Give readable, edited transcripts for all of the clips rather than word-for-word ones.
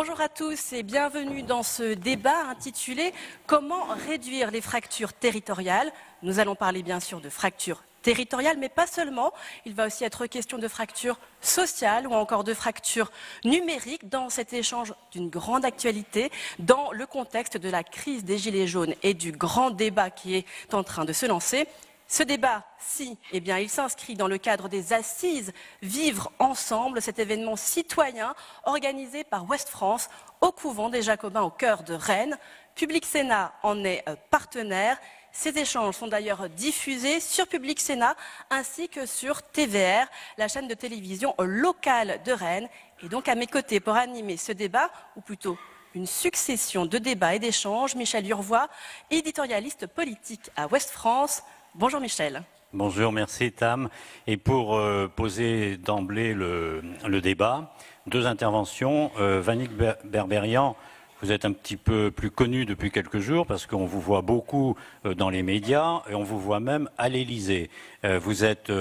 Bonjour à tous et bienvenue dans ce débat intitulé « Comment réduire les fractures territoriales ?» Nous allons parler bien sûr de fractures territoriales, mais pas seulement. Il va aussi être question de fractures sociales ou encore de fractures numériques dans cet échange d'une grande actualité, dans le contexte de la crise des Gilets jaunes et du grand débat qui est en train de se lancer. Ce débat-ci, il s'inscrit dans le cadre des Assises Vivre Ensemble, cet événement citoyen organisé par Ouest France au couvent des Jacobins au cœur de Rennes. Public Sénat en est partenaire. Ces échanges sont d'ailleurs diffusés sur Public Sénat ainsi que sur TVR, la chaîne de télévision locale de Rennes. Et donc à mes côtés pour animer ce débat, ou plutôt une succession de débats et d'échanges, Michel Urvois, éditorialiste politique à Ouest France. Bonjour Michel. Bonjour, merci Tam. Et pour poser d'emblée le débat, deux interventions. Vannick Berberian, vous êtes un petit peu plus connu depuis quelques jours parce qu'on vous voit beaucoup dans les médias et on vous voit même à l'Élysée. Vous êtes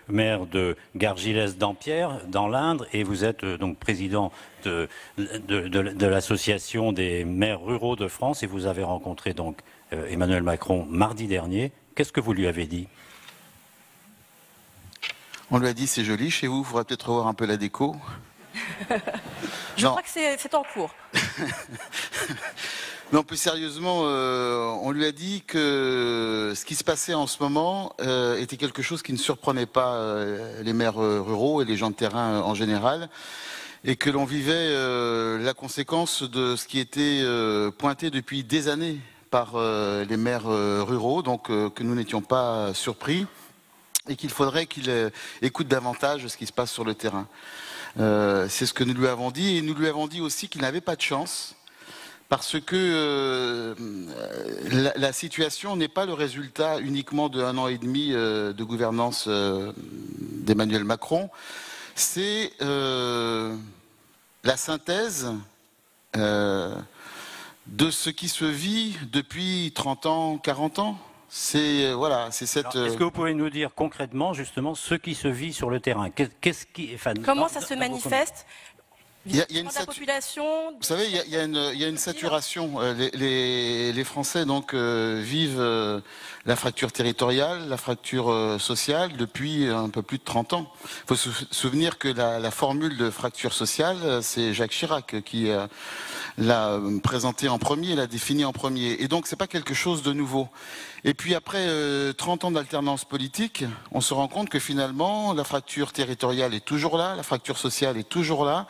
maire de Gargilès-Dampierre dans l'Indre et vous êtes donc président de l'association des maires ruraux de France et vous avez rencontré donc Emmanuel Macron mardi dernier. Qu'est-ce que vous lui avez dit? On lui a dit c'est joli chez vous, il faudra peut-être revoir un peu la déco. Je crois que c'est en cours. Non, plus sérieusement, on lui a dit que ce qui se passait en ce moment était quelque chose qui ne surprenait pas les maires ruraux et les gens de terrain en général, et que l'on vivait la conséquence de ce qui était pointé depuis des années par les maires ruraux, donc que nous n'étions pas surpris et qu'il faudrait qu'il écoute davantage ce qui se passe sur le terrain. C'est ce que nous lui avons dit, et nous lui avons dit aussi qu'il n'avait pas de chance parce que la situation n'est pas le résultat uniquement de 1 an et demi de gouvernance d'Emmanuel Macron, c'est la synthèse de ce qui se vit depuis 30 ans, 40 ans. C'est cette. Est-ce que vous pouvez nous dire concrètement justement ce qui se vit sur le terrain? Comment ça se manifeste? Il y a une la population. Vous savez, il y a une saturation. Les Français donc vivent la fracture territoriale, la fracture sociale depuis un peu plus de 30 ans. Il faut se souvenir que la formule de fracture sociale, c'est Jacques Chirac qui l'a présenté en premier, l'a défini en premier. Et donc, c'est pas quelque chose de nouveau. Et puis après 30 ans d'alternance politique, on se rend compte que finalement, la fracture territoriale est toujours là, la fracture sociale est toujours là,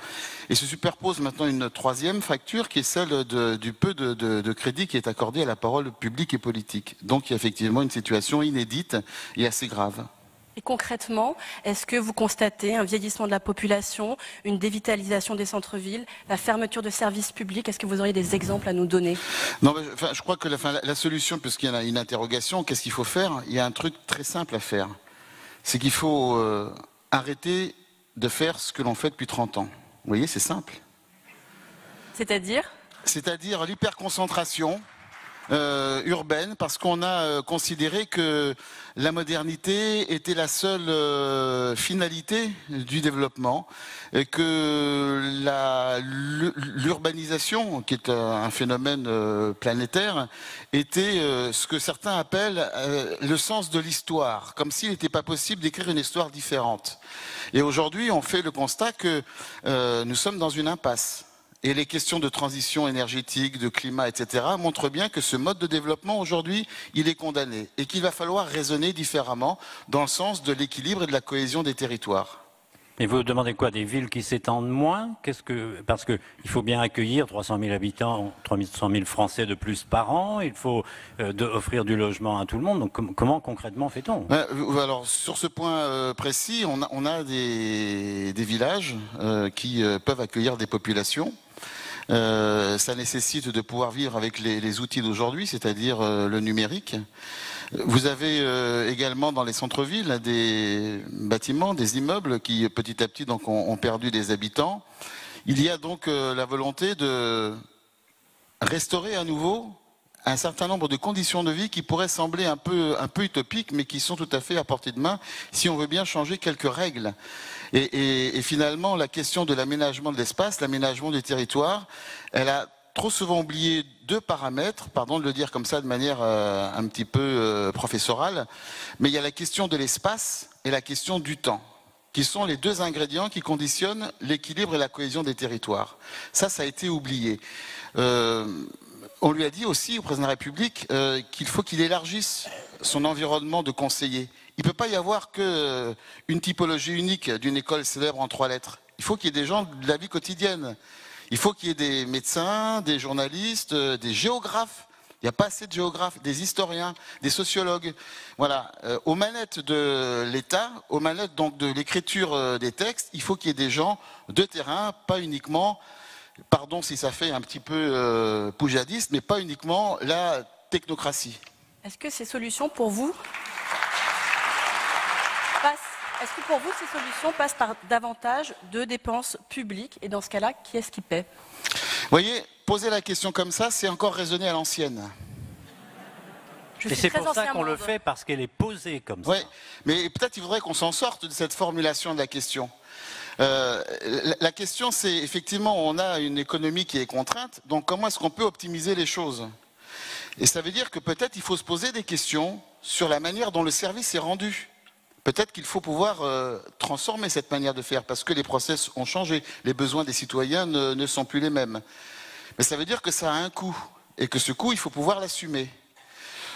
et se superpose maintenant une troisième fracture qui est celle du peu de crédit qui est accordé à la parole publique et politique. Donc, il y a effectivement une situation inédite et assez grave. Et concrètement, est-ce que vous constatez un vieillissement de la population, une dévitalisation des centres-villes, la fermeture de services publics? Est-ce que vous auriez des exemples à nous donner? Non, je crois que la solution, puisqu'il y en a une interrogation, qu'est-ce qu'il faut faire? Il y a un truc très simple à faire. C'est qu'il faut arrêter de faire ce que l'on fait depuis 30 ans. Vous voyez, c'est simple. C'est-à-dire? C'est-à-dire l'hyperconcentration urbaine, parce qu'on a considéré que la modernité était la seule finalité du développement, et que l'urbanisation, qui est un phénomène planétaire, était ce que certains appellent le sens de l'histoire, comme s'il n'était pas possible d'écrire une histoire différente. Et aujourd'hui, on fait le constat que nous sommes dans une impasse. Et les questions de transition énergétique, de climat, etc. montrent bien que ce mode de développement, aujourd'hui, il est condamné. Et qu'il va falloir raisonner différemment dans le sens de l'équilibre et de la cohésion des territoires. Et vous demandez quoi? Des villes qui s'étendent moins? Parce qu'il faut bien accueillir 300 000 habitants, 300 000 Français de plus par an. Il faut offrir du logement à tout le monde. Donc comment concrètement fait-on? Alors sur ce point précis, on a des villages qui peuvent accueillir des populations. Ça nécessite de pouvoir vivre avec les outils d'aujourd'hui, c'est-à-dire le numérique. Vous avez également dans les centres-villes des bâtiments, des immeubles qui petit à petit donc, ont perdu des habitants. Il y a donc la volonté de restaurer à nouveau un certain nombre de conditions de vie qui pourraient sembler un peu utopiques, mais qui sont tout à fait à portée de main si on veut bien changer quelques règles. Et finalement, la question de l'aménagement de l'espace, l'aménagement du territoire, elle a trop souvent oublié deux paramètres, pardon de le dire comme ça de manière un petit peu professorale, mais il y a la question de l'espace et la question du temps, qui sont les deux ingrédients qui conditionnent l'équilibre et la cohésion des territoires. Ça a été oublié. On lui a dit aussi, au président de la République, qu'il faut qu'il élargisse son environnement de conseillers. Il ne peut pas y avoir qu'une typologie unique d'une école célèbre en 3 lettres. Il faut qu'il y ait des gens de la vie quotidienne. Il faut qu'il y ait des médecins, des journalistes, des géographes. Il n'y a pas assez de géographes, des historiens, des sociologues. Voilà. Aux manettes de l'État, aux manettes donc de l'écriture des textes, il faut qu'il y ait des gens de terrain, pas uniquement, pardon si ça fait un petit peu poujadiste, mais pas uniquement la technocratie. Est-ce que ces solutions pour vous passent par davantage de dépenses publiques? Et dans ce cas-là, qui est-ce qui paie? Vous voyez, poser la question comme ça, c'est encore raisonner à l'ancienne. Et c'est pour ça qu'on le fait, parce qu'elle est posée comme ça. Oui, mais peut-être il faudrait qu'on s'en sorte de cette formulation de la question. La question, c'est effectivement, on a une économie qui est contrainte, donc comment est-ce qu'on peut optimiser les choses? Et ça veut dire que peut-être il faut se poser des questions sur la manière dont le service est rendu. Peut-être qu'il faut pouvoir transformer cette manière de faire, parce que les process ont changé, les besoins des citoyens ne sont plus les mêmes. Mais ça veut dire que ça a un coût, et que ce coût, il faut pouvoir l'assumer.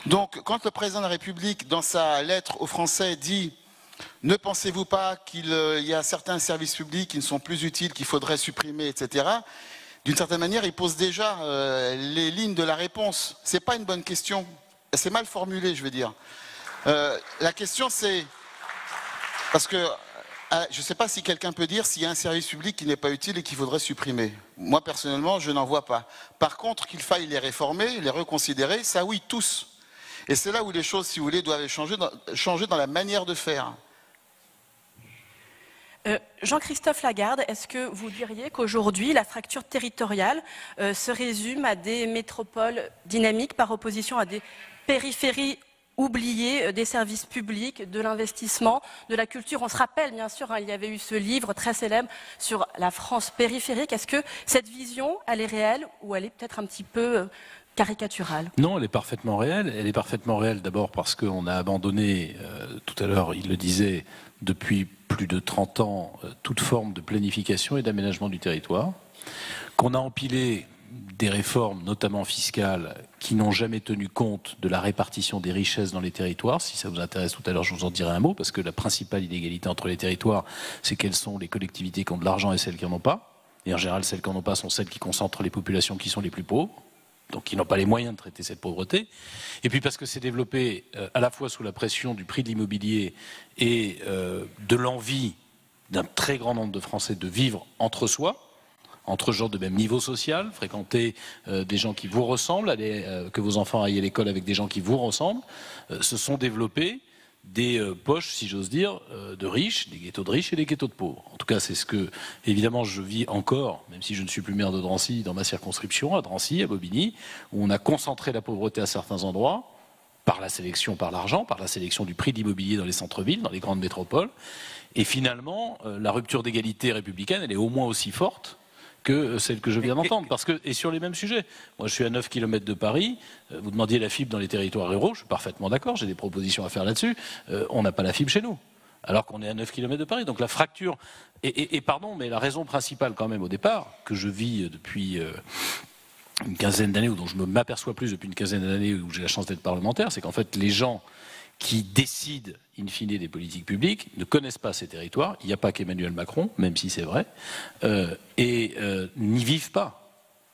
Donc, quand le président de la République, dans sa lettre aux Français, dit « Ne pensez-vous pas qu'il y a certains services publics qui ne sont plus utiles, qu'il faudrait supprimer, etc. » D'une certaine manière, il pose déjà les lignes de la réponse. Ce n'est pas une bonne question. C'est mal formulé, je veux dire. La question, c'est... Parce que je ne sais pas si quelqu'un peut dire s'il y a un service public qui n'est pas utile et qu'il faudrait supprimer. Moi, personnellement, je n'en vois pas. Par contre, qu'il faille les réformer, les reconsidérer, ça oui, tous. Et c'est là où les choses, si vous voulez, doivent changer dans la manière de faire. Jean-Christophe Lagarde, est-ce que vous diriez qu'aujourd'hui, la fracture territoriale se résume à des métropoles dynamiques par opposition à des périphéries oubliées des services publics, de l'investissement, de la culture? On se rappelle, bien sûr, il y avait eu ce livre très célèbre sur la France périphérique. Est-ce que cette vision, elle est réelle ou elle est peut-être un petit peu caricaturale? Non, elle est parfaitement réelle. Elle est parfaitement réelle d'abord parce qu'on a abandonné, tout à l'heure, il le disait, depuis plus de 30 ans, toute forme de planification et d'aménagement du territoire, qu'on a empilé des réformes, notamment fiscales, qui n'ont jamais tenu compte de la répartition des richesses dans les territoires. Si ça vous intéresse, tout à l'heure, je vous en dirai un mot, parce que la principale inégalité entre les territoires, c'est quelles sont les collectivités qui ont de l'argent et celles qui n'en ont pas. Et en général, celles qui n'en ont pas sont celles qui concentrent les populations qui sont les plus pauvres, donc qui n'ont pas les moyens de traiter cette pauvreté. Et puis parce que c'est développé à la fois sous la pression du prix de l'immobilier et de l'envie d'un très grand nombre de Français de vivre entre soi, entre gens de même niveau social, fréquenter des gens qui vous ressemblent, que vos enfants aillent à l'école avec des gens qui vous ressemblent, se sont développés des poches, si j'ose dire, de riches, des ghettos de riches et des ghettos de pauvres. En tout cas, c'est ce que, évidemment, je vis encore, même si je ne suis plus maire de Drancy, dans ma circonscription, à Drancy, à Bobigny, où on a concentré la pauvreté à certains endroits, par la sélection, par l'argent, par la sélection du prix de l'immobilier dans les centres-villes, dans les grandes métropoles. Et finalement, la rupture d'égalité républicaine, elle est au moins aussi forte que celle que je viens d'entendre. Parce que, et sur les mêmes sujets, moi je suis à 9 km de Paris, vous demandiez la fibre dans les territoires ruraux, je suis parfaitement d'accord, j'ai des propositions à faire là-dessus, on n'a pas la fibre chez nous, alors qu'on est à 9 km de Paris. Donc la fracture, et pardon, mais la raison principale quand même au départ, que je vis depuis une quinzaine d'années, ou dont je m'aperçois plus depuis une quinzaine d'années où j'ai la chance d'être parlementaire, c'est qu'en fait les gens qui décident, in fine, des politiques publiques, ne connaissent pas ces territoires. Il n'y a pas qu'Emmanuel Macron, même si c'est vrai, et n'y vivent pas.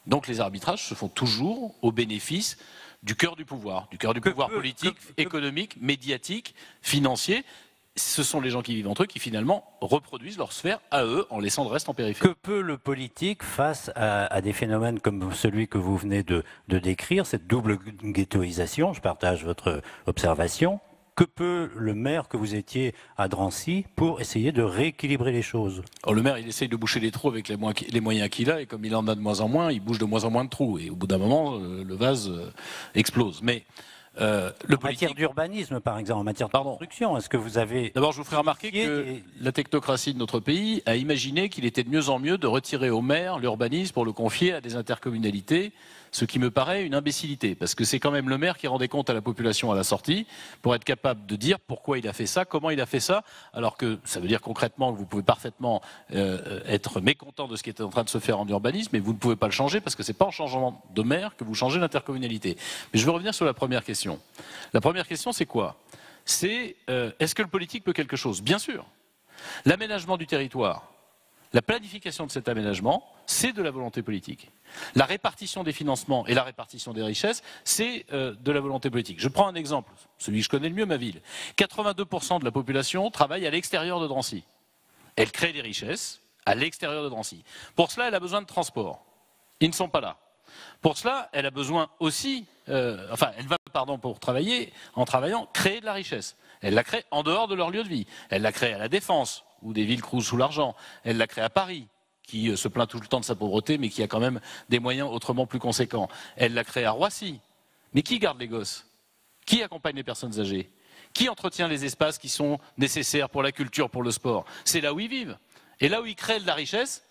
Donc les arbitrages se font toujours au bénéfice du cœur du pouvoir politique, économique, médiatique, financier. Ce sont les gens qui vivent entre eux qui finalement reproduisent leur sphère à eux en laissant le reste en périphérie. Que peut le politique face à des phénomènes comme celui que vous venez de décrire, cette double ghettoisation? Je partage votre observation. Que peut le maire que vous étiez à Drancy pour essayer de rééquilibrer les choses? Le maire, il essaye de boucher les trous avec les moyens qu'il a, et comme il en a de moins en moins, il bouge de moins en moins de trous. Et au bout d'un moment, le vase explose. Mais en matière d'urbanisme, par exemple, en matière de construction, est-ce que vous avez... D'abord, je vous ferai remarquer que la technocratie de notre pays a imaginé qu'il était de mieux en mieux de retirer au maire l'urbanisme pour le confier à des intercommunalités, ce qui me paraît une imbécilité, parce que c'est quand même le maire qui rendait compte à la population à la sortie pour être capable de dire pourquoi il a fait ça, comment il a fait ça, alors que ça veut dire concrètement que vous pouvez parfaitement être mécontent de ce qui est en train de se faire en urbanisme, mais vous ne pouvez pas le changer, parce que c'est pas en changeant de maire que vous changez l'intercommunalité. Mais je veux revenir sur la première question. La première question, c'est quoi? C'est est-ce que le politique peut quelque chose? Bien sûr. L'aménagement du territoire, la planification de cet aménagement, c'est de la volonté politique. La répartition des financements et la répartition des richesses, c'est de la volonté politique. Je prends un exemple, celui que je connais le mieux, ma ville. 82% de la population travaille à l'extérieur de Drancy. Elle crée des richesses à l'extérieur de Drancy. Pour cela, elle a besoin de transport. Ils ne sont pas là. Pour cela, elle a besoin aussi, elle va, pour travailler, en travaillant, créer de la richesse. Elle la crée en dehors de leur lieu de vie. Elle la crée à la Défense, où des villes crousent sous l'argent. Elle la crée à Paris, qui se plaint tout le temps de sa pauvreté, mais qui a quand même des moyens autrement plus conséquents. Elle la crée à Roissy. Mais qui garde les gosses? Qui accompagne les personnes âgées? Qui entretient les espaces qui sont nécessaires pour la culture, pour le sport? C'est là où ils vivent. Et là où ils créent de la richesse,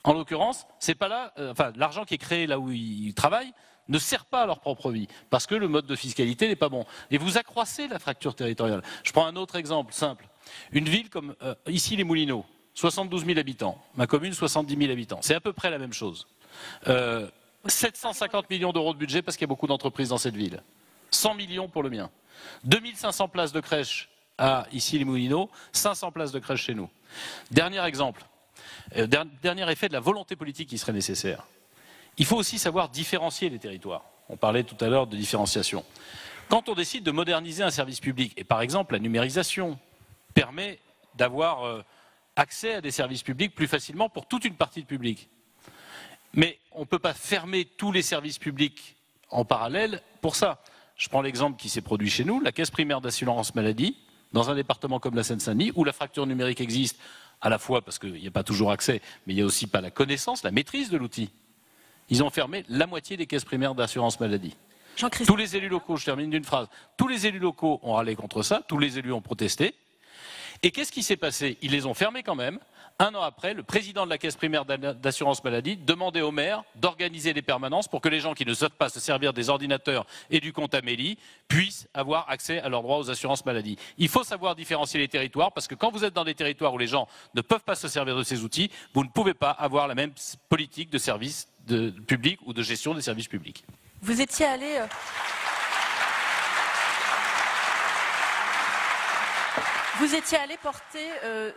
en l'occurrence, c'est pas là, l'argent qui est créé là où ils travaillent ne sert pas à leur propre vie, parce que le mode de fiscalité n'est pas bon. Et vous accroissez la fracture territoriale. Je prends un autre exemple simple. Une ville comme ici les Moulineaux, 72 000 habitants. Ma commune, 70 000 habitants. C'est à peu près la même chose. 750 millions d'euros de budget parce qu'il y a beaucoup d'entreprises dans cette ville. 100 millions pour le mien. 2500 places de crèche à ici les Moulineaux, 500 places de crèche chez nous. Dernier exemple. Dernier effet de la volonté politique qui serait nécessaire. Il faut aussi savoir différencier les territoires. On parlait tout à l'heure de différenciation. Quand on décide de moderniser un service public, et par exemple la numérisation permet d'avoir accès à des services publics plus facilement pour toute une partie du public. Mais on ne peut pas fermer tous les services publics en parallèle pour ça. Je prends l'exemple qui s'est produit chez nous, la caisse primaire d'assurance maladie, dans un département comme la Seine-Saint-Denis, où la fracture numérique existe, à la fois parce qu'il n'y a pas toujours accès, mais il n'y a aussi pas la connaissance, la maîtrise de l'outil. Ils ont fermé la moitié des caisses primaires d'assurance maladie. Tous les élus locaux, je termine d'une phrase, tous les élus locaux ont râlé contre ça, tous les élus ont protesté. Et qu'est-ce qui s'est passé? Ils les ont fermés quand même. Un an après, le président de la caisse primaire d'assurance maladie demandait au maire d'organiser des permanences pour que les gens qui ne souhaitent pas se servir des ordinateurs et du compte Amélie puissent avoir accès à leurs droits aux assurances maladie. Il faut savoir différencier les territoires parce que quand vous êtes dans des territoires où les gens ne peuvent pas se servir de ces outils, vous ne pouvez pas avoir la même politique de service public ou de gestion des services publics. Vous étiez allé... Vous étiez allé porter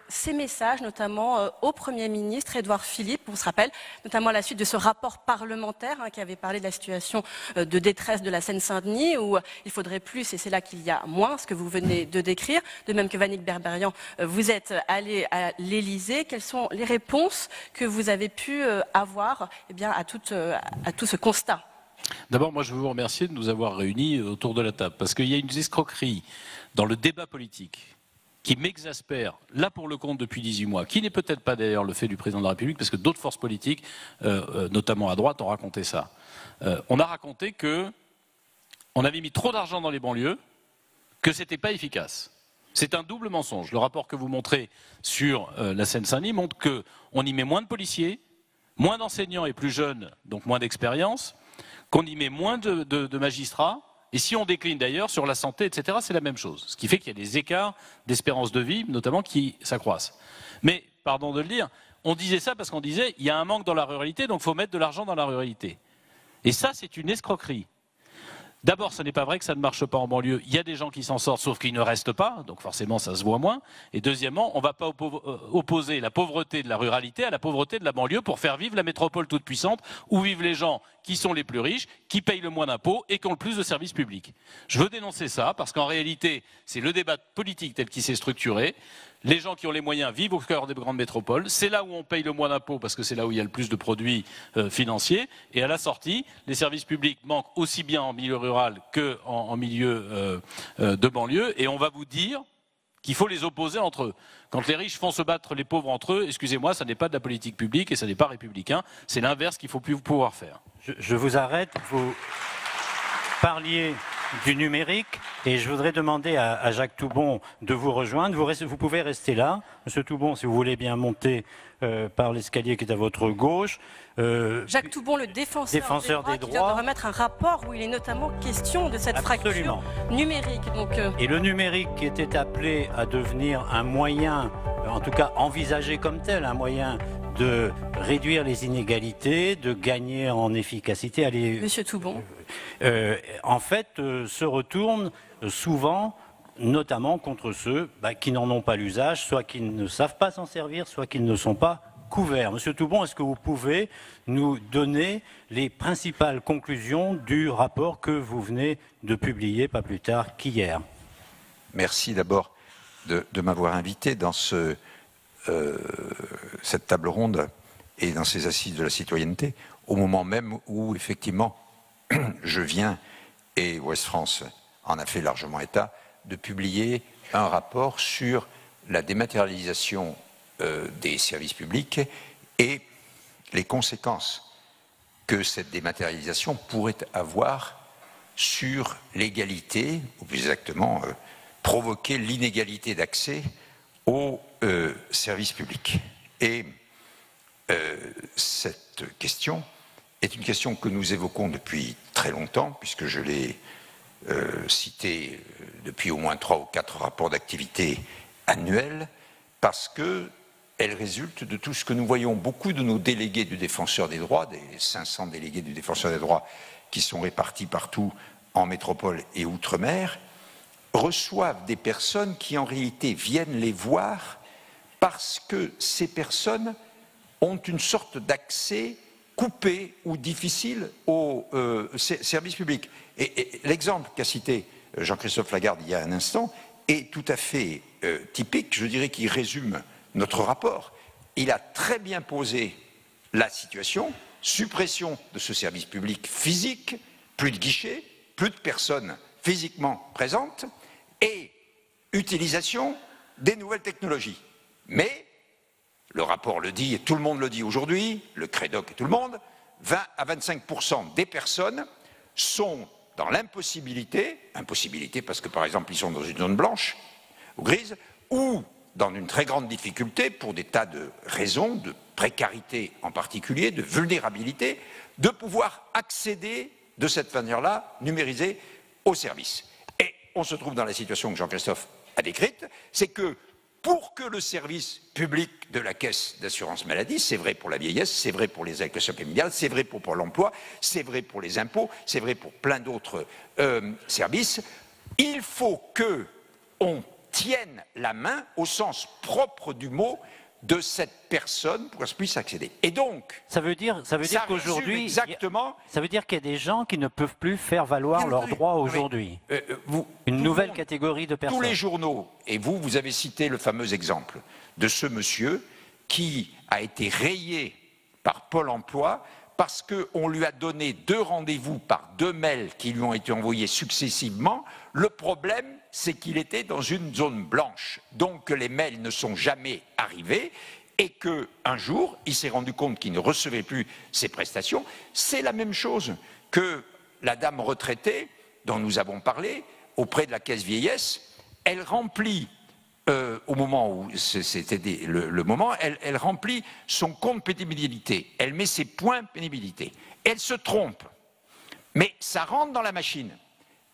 ces messages, notamment au Premier ministre Édouard Philippe, on se rappelle, notamment à la suite de ce rapport parlementaire qui avait parlé de la situation de détresse de la Seine-Saint-Denis, où il faudrait plus, et c'est là qu'il y a moins, ce que vous venez de décrire. De même que Vannick Berberian, vous êtes allé à l'Élysée. Quelles sont les réponses que vous avez pu avoir à tout ce constat? D'abord, moi, je veux vous remercier de nous avoir réunis autour de la table, parce qu'il y a une escroquerie dans le débat politique qui m'exaspère, là pour le compte depuis 18 mois, qui n'est peut-être pas d'ailleurs le fait du président de la République, parce que d'autres forces politiques, notamment à droite, ont raconté ça. On a raconté qu'on avait mis trop d'argent dans les banlieues, que ce n'était pas efficace. C'est un double mensonge. Le rapport que vous montrez sur la Seine-Saint-Denis montre qu'on y met moins de policiers, moins d'enseignants et plus jeunes, donc moins d'expérience, qu'on y met moins de magistrats. Et si on décline d'ailleurs sur la santé, etc., c'est la même chose. Ce qui fait qu'il y a des écarts d'espérance de vie, notamment, qui s'accroissent. Mais, pardon de le dire, on disait ça parce qu'on disait il y a un manque dans la ruralité, donc il faut mettre de l'argent dans la ruralité. Et ça, c'est une escroquerie. D'abord, ce n'est pas vrai que ça ne marche pas en banlieue. Il y a des gens qui s'en sortent, sauf qu'ils ne restent pas, donc forcément, ça se voit moins. Et deuxièmement, on ne va pas opposer la pauvreté de la ruralité à la pauvreté de la banlieue pour faire vivre la métropole toute puissante, où vivent les gens qui sont les plus riches, qui payent le moins d'impôts et qui ont le plus de services publics. Je veux dénoncer ça parce qu'en réalité, c'est le débat politique tel qu'il s'est structuré. Les gens qui ont les moyens vivent au cœur des grandes métropoles. C'est là où on paye le moins d'impôts parce que c'est là où il y a le plus de produits financiers. Et à la sortie, les services publics manquent aussi bien en milieu rural qu'en milieu de banlieue. Et on va vous dire qu'il faut les opposer entre eux. Quand les riches font se battre les pauvres entre eux, excusez-moi, ça n'est pas de la politique publique et ça n'est pas républicain. C'est l'inverse qu'il faut plus pouvoir faire. Je vous arrête. Vous parliez du numérique et je voudrais demander à Jacques Toubon de vous rejoindre. Vous pouvez rester là. Monsieur Toubon, si vous voulez bien monter par l'escalier qui est à votre gauche. Jacques Toubon, le défenseur des droits, qui vient de remettre un rapport où il est notamment question de cette fracture numérique. Donc, Et le numérique qui était appelé à devenir un moyen, en tout cas envisagé comme tel, un moyen de réduire les inégalités, de gagner en efficacité. Allez, Monsieur Toubon. En fait, se retourne souvent, notamment contre ceux qui n'en ont pas l'usage, soit qui ne savent pas s'en servir, soit qui ne sont pas couverts. Monsieur Toubon, est-ce que vous pouvez nous donner les principales conclusions du rapport que vous venez de publier pas plus tard qu'hier? Merci d'abord de m'avoir invité dans cette table ronde et dans ces assises de la citoyenneté, au moment même où, effectivement, je viens, et Ouest France en a fait largement état, de publier un rapport sur la dématérialisation des services publics et les conséquences que cette dématérialisation pourrait avoir sur l'égalité, ou plus exactement provoquer l'inégalité d'accès aux services publics. Et cette question est une question que nous évoquons depuis très longtemps, puisque je l'ai citée depuis au moins 3 ou 4 rapports d'activité annuels, parce qu'elle résulte de tout ce que nous voyons. Beaucoup de nos délégués du Défenseur des droits, des 500 délégués du Défenseur des droits qui sont répartis partout en métropole et outre-mer, reçoivent des personnes qui en réalité viennent les voir parce que ces personnes ont une sorte d'accès coupé ou difficile aux services publics. Et l'exemple qu'a cité Jean-Christophe Lagarde il y a un instant est tout à fait typique, je dirais qu'il résume notre rapport. Il a très bien posé la situation, suppression de ce service public physique, plus de guichets, plus de personnes physiquement présentes et utilisation des nouvelles technologies. Mais le rapport le dit, et tout le monde le dit aujourd'hui, le Crédoc et tout le monde, 20 à 25% des personnes sont dans l'impossibilité parce que par exemple ils sont dans une zone blanche ou grise, ou dans une très grande difficulté pour des tas de raisons, de précarité en particulier, de vulnérabilité, de pouvoir accéder de cette manière-là, numérisée, aux services. Et on se trouve dans la situation que Jean-Christophe a décrite, c'est que pour que le service public de la caisse d'assurance maladie, c'est vrai pour la vieillesse, c'est vrai pour les allocations familiales, c'est vrai pour l'emploi, c'est vrai pour les impôts, c'est vrai pour plein d'autres services, il faut qu'on tienne la main au sens propre du mot de cette personne pour qu'elle puisse accéder. Et donc, ça veut dire qu'aujourd'hui, exactement, ça veut dire qu'il y a des gens qui ne peuvent plus faire valoir leurs droits aujourd'hui. Une nouvelle catégorie de personnes. Tous les journaux, et vous avez cité le fameux exemple de ce monsieur qui a été rayé par Pôle emploi parce qu'on lui a donné 2 rendez-vous par 2 mails qui lui ont été envoyés successivement. Le problème, c'est qu'il était dans une zone blanche, donc que les mails ne sont jamais arrivés et qu'un jour, il s'est rendu compte qu'il ne recevait plus ses prestations. C'est la même chose que la dame retraitée dont nous avons parlé auprès de la caisse vieillesse. Elle remplit, au moment où c'était le moment, elle remplit son compte pénibilité. Elle met ses points pénibilité. Elle se trompe, mais ça rentre dans la machine.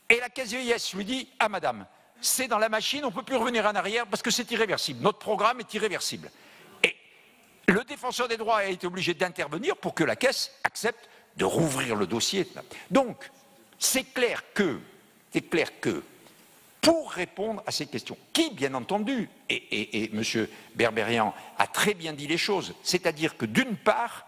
Et la caisse vieillesse lui dit « Ah madame, c'est dans la machine, on ne peut plus revenir en arrière parce que c'est irréversible. Notre programme est irréversible. » Et le défenseur des droits a été obligé d'intervenir pour que la caisse accepte de rouvrir le dossier. Donc, c'est clair que, pour répondre à ces questions, qui, bien entendu, et M. Berberian a très bien dit les choses, c'est-à-dire que d'une part,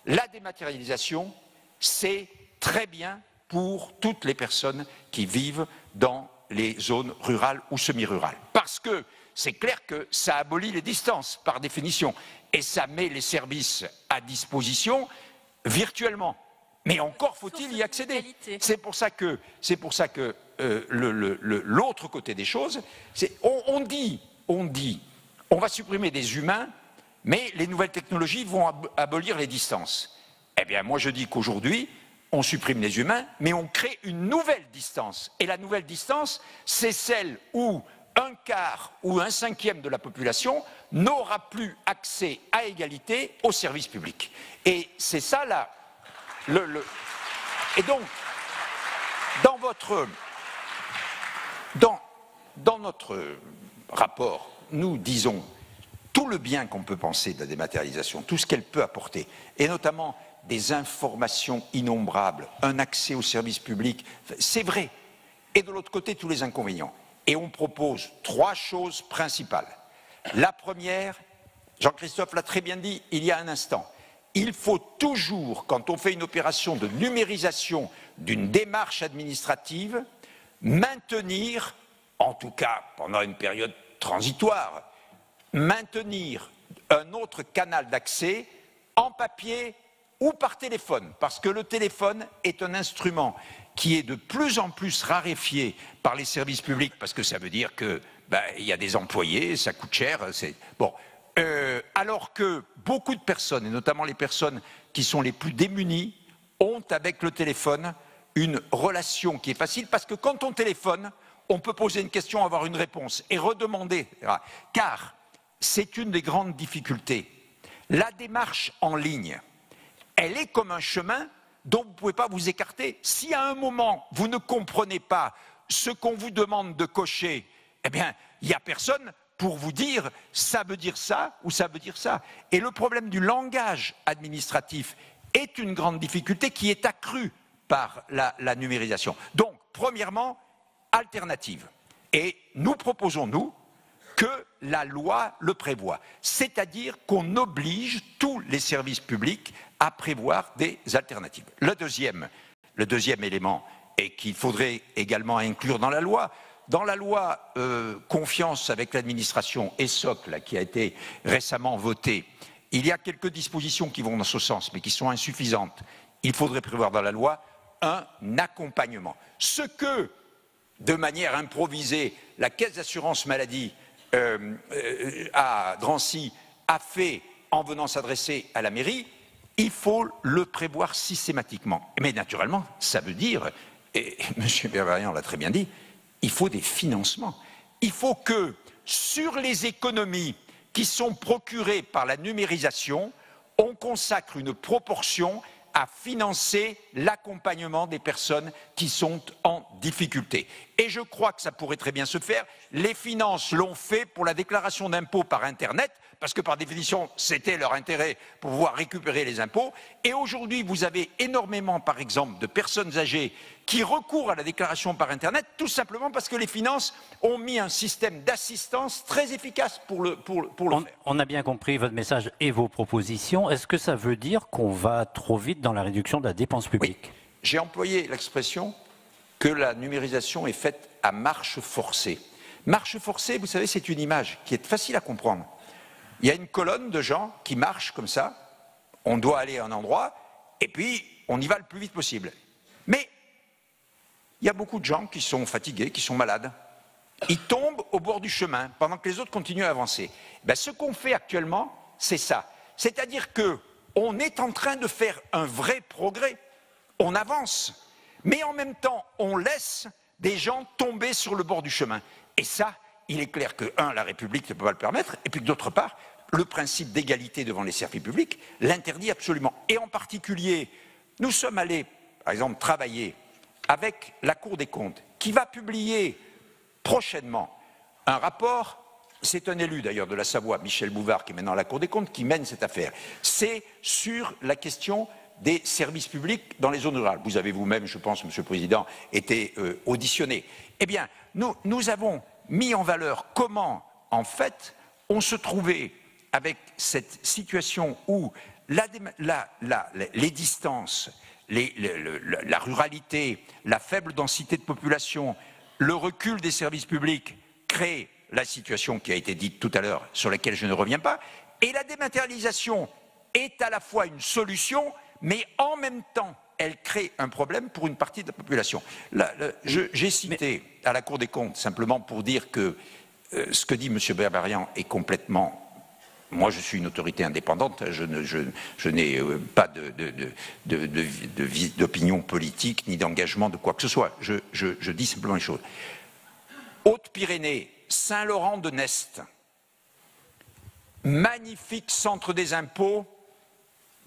la dématérialisation, c'est très bien pour toutes les personnes qui vivent dans les zones rurales ou semi-rurales. Parce que c'est clair que ça abolit les distances, par définition, et ça met les services à disposition virtuellement. Mais encore faut-il y accéder. C'est pour ça que l'autre côté des choses, c'est on dit, on va supprimer des humains, mais les nouvelles technologies vont abolir les distances. Eh bien, moi je dis qu'aujourd'hui, on supprime les humains, mais on crée une nouvelle distance. Et la nouvelle distance, c'est celle où un quart ou un cinquième de la population n'aura plus accès à égalité aux services publics. Et c'est ça là. Et donc, dans notre rapport, nous disons tout le bien qu'on peut penser de la dématérialisation, tout ce qu'elle peut apporter, et notamment des informations innombrables, un accès aux services publics, c'est vrai. Et de l'autre côté, tous les inconvénients. Et on propose 3 choses principales. La première, Jean-Christophe l'a très bien dit il y a un instant, il faut toujours, quand on fait une opération de numérisation d'une démarche administrative, maintenir, en tout cas pendant une période transitoire, maintenir un autre canal d'accès en papier ou par téléphone, parce que le téléphone est un instrument qui est de plus en plus raréfié par les services publics, parce que ça veut dire que il y a des employés, ça coûte cher, bon. Alors que beaucoup de personnes, et notamment les personnes qui sont les plus démunies, ont avec le téléphone une relation qui est facile, parce que quand on téléphone, on peut poser une question, avoir une réponse, et redemander, car c'est une des grandes difficultés. La démarche en ligne, elle est comme un chemin dont vous ne pouvez pas vous écarter. Si à un moment, vous ne comprenez pas ce qu'on vous demande de cocher, eh bien, il n'y a personne pour vous dire ça veut dire ça ou ça veut dire ça. Et le problème du langage administratif est une grande difficulté qui est accrue par la numérisation. Donc, premièrement, alternative. Et nous proposons, nous, que la loi le prévoit. C'est-à-dire qu'on oblige tous les services publics à prévoir des alternatives. Le deuxième élément, et qu'il faudrait également inclure dans la loi confiance avec l'administration ESSOC, là, qui a été récemment votée, il y a quelques dispositions qui vont dans ce sens, mais qui sont insuffisantes. Il faudrait prévoir dans la loi un accompagnement. Ce que, de manière improvisée, la Caisse d'assurance maladie à Drancy a fait en venant s'adresser à la mairie, il faut le prévoir systématiquement. Mais naturellement, ça veut dire, et M. Berberian l'a très bien dit, il faut des financements. Il faut que, sur les économies qui sont procurées par la numérisation, on consacre une proportion à financer l'accompagnement des personnes qui sont en difficulté. Et je crois que ça pourrait très bien se faire. Les finances l'ont fait pour la déclaration d'impôts par Internet, parce que par définition, c'était leur intérêt pour pouvoir récupérer les impôts. Et aujourd'hui, vous avez énormément, par exemple, de personnes âgées qui recourent à la déclaration par Internet, tout simplement parce que les finances ont mis un système d'assistance très efficace pour le faire. On a bien compris votre message et vos propositions. Est-ce que ça veut dire qu'on va trop vite dans la réduction de la dépense publique? Oui. J'ai employé l'expression que la numérisation est faite à marche forcée. Marche forcée, vous savez, c'est une image qui est facile à comprendre. Il y a une colonne de gens qui marchent comme ça, on doit aller à un endroit, et puis on y va le plus vite possible. Mais il y a beaucoup de gens qui sont fatigués, qui sont malades. Ils tombent au bord du chemin pendant que les autres continuent à avancer. Ben, ce qu'on fait actuellement, c'est ça. C'est-à-dire qu'on est en train de faire un vrai progrès. On avance, mais en même temps, on laisse des gens tomber sur le bord du chemin. Et ça, il est clair que, la République ne peut pas le permettre, et puis que d'autre part, le principe d'égalité devant les services publics l'interdit absolument. Et en particulier, nous sommes allés, par exemple, travailler avec la Cour des comptes, qui va publier prochainement un rapport. C'est un élu d'ailleurs de la Savoie, Michel Bouvard, qui est maintenant à la Cour des comptes, qui mène cette affaire. C'est sur la question des services publics dans les zones rurales. Vous avez vous-même, je pense, Monsieur le Président, été auditionné. Eh bien, nous avons mis en valeur comment, en fait, on se trouvait avec cette situation où les distances, la ruralité, la faible densité de population, le recul des services publics créent la situation qui a été dite tout à l'heure, sur laquelle je ne reviens pas, et la dématérialisation est à la fois une solution, mais en même temps, elle crée un problème pour une partie de la population. J'ai cité à la Cour des comptes, simplement pour dire que ce que dit M. Berberian est complètement... Moi, je suis une autorité indépendante, je n'ai pas d'opinion politique, ni d'engagement de quoi que ce soit. Je dis simplement les choses. Haute-Pyrénées, Saint-Laurent-de-Nest, magnifique centre des impôts,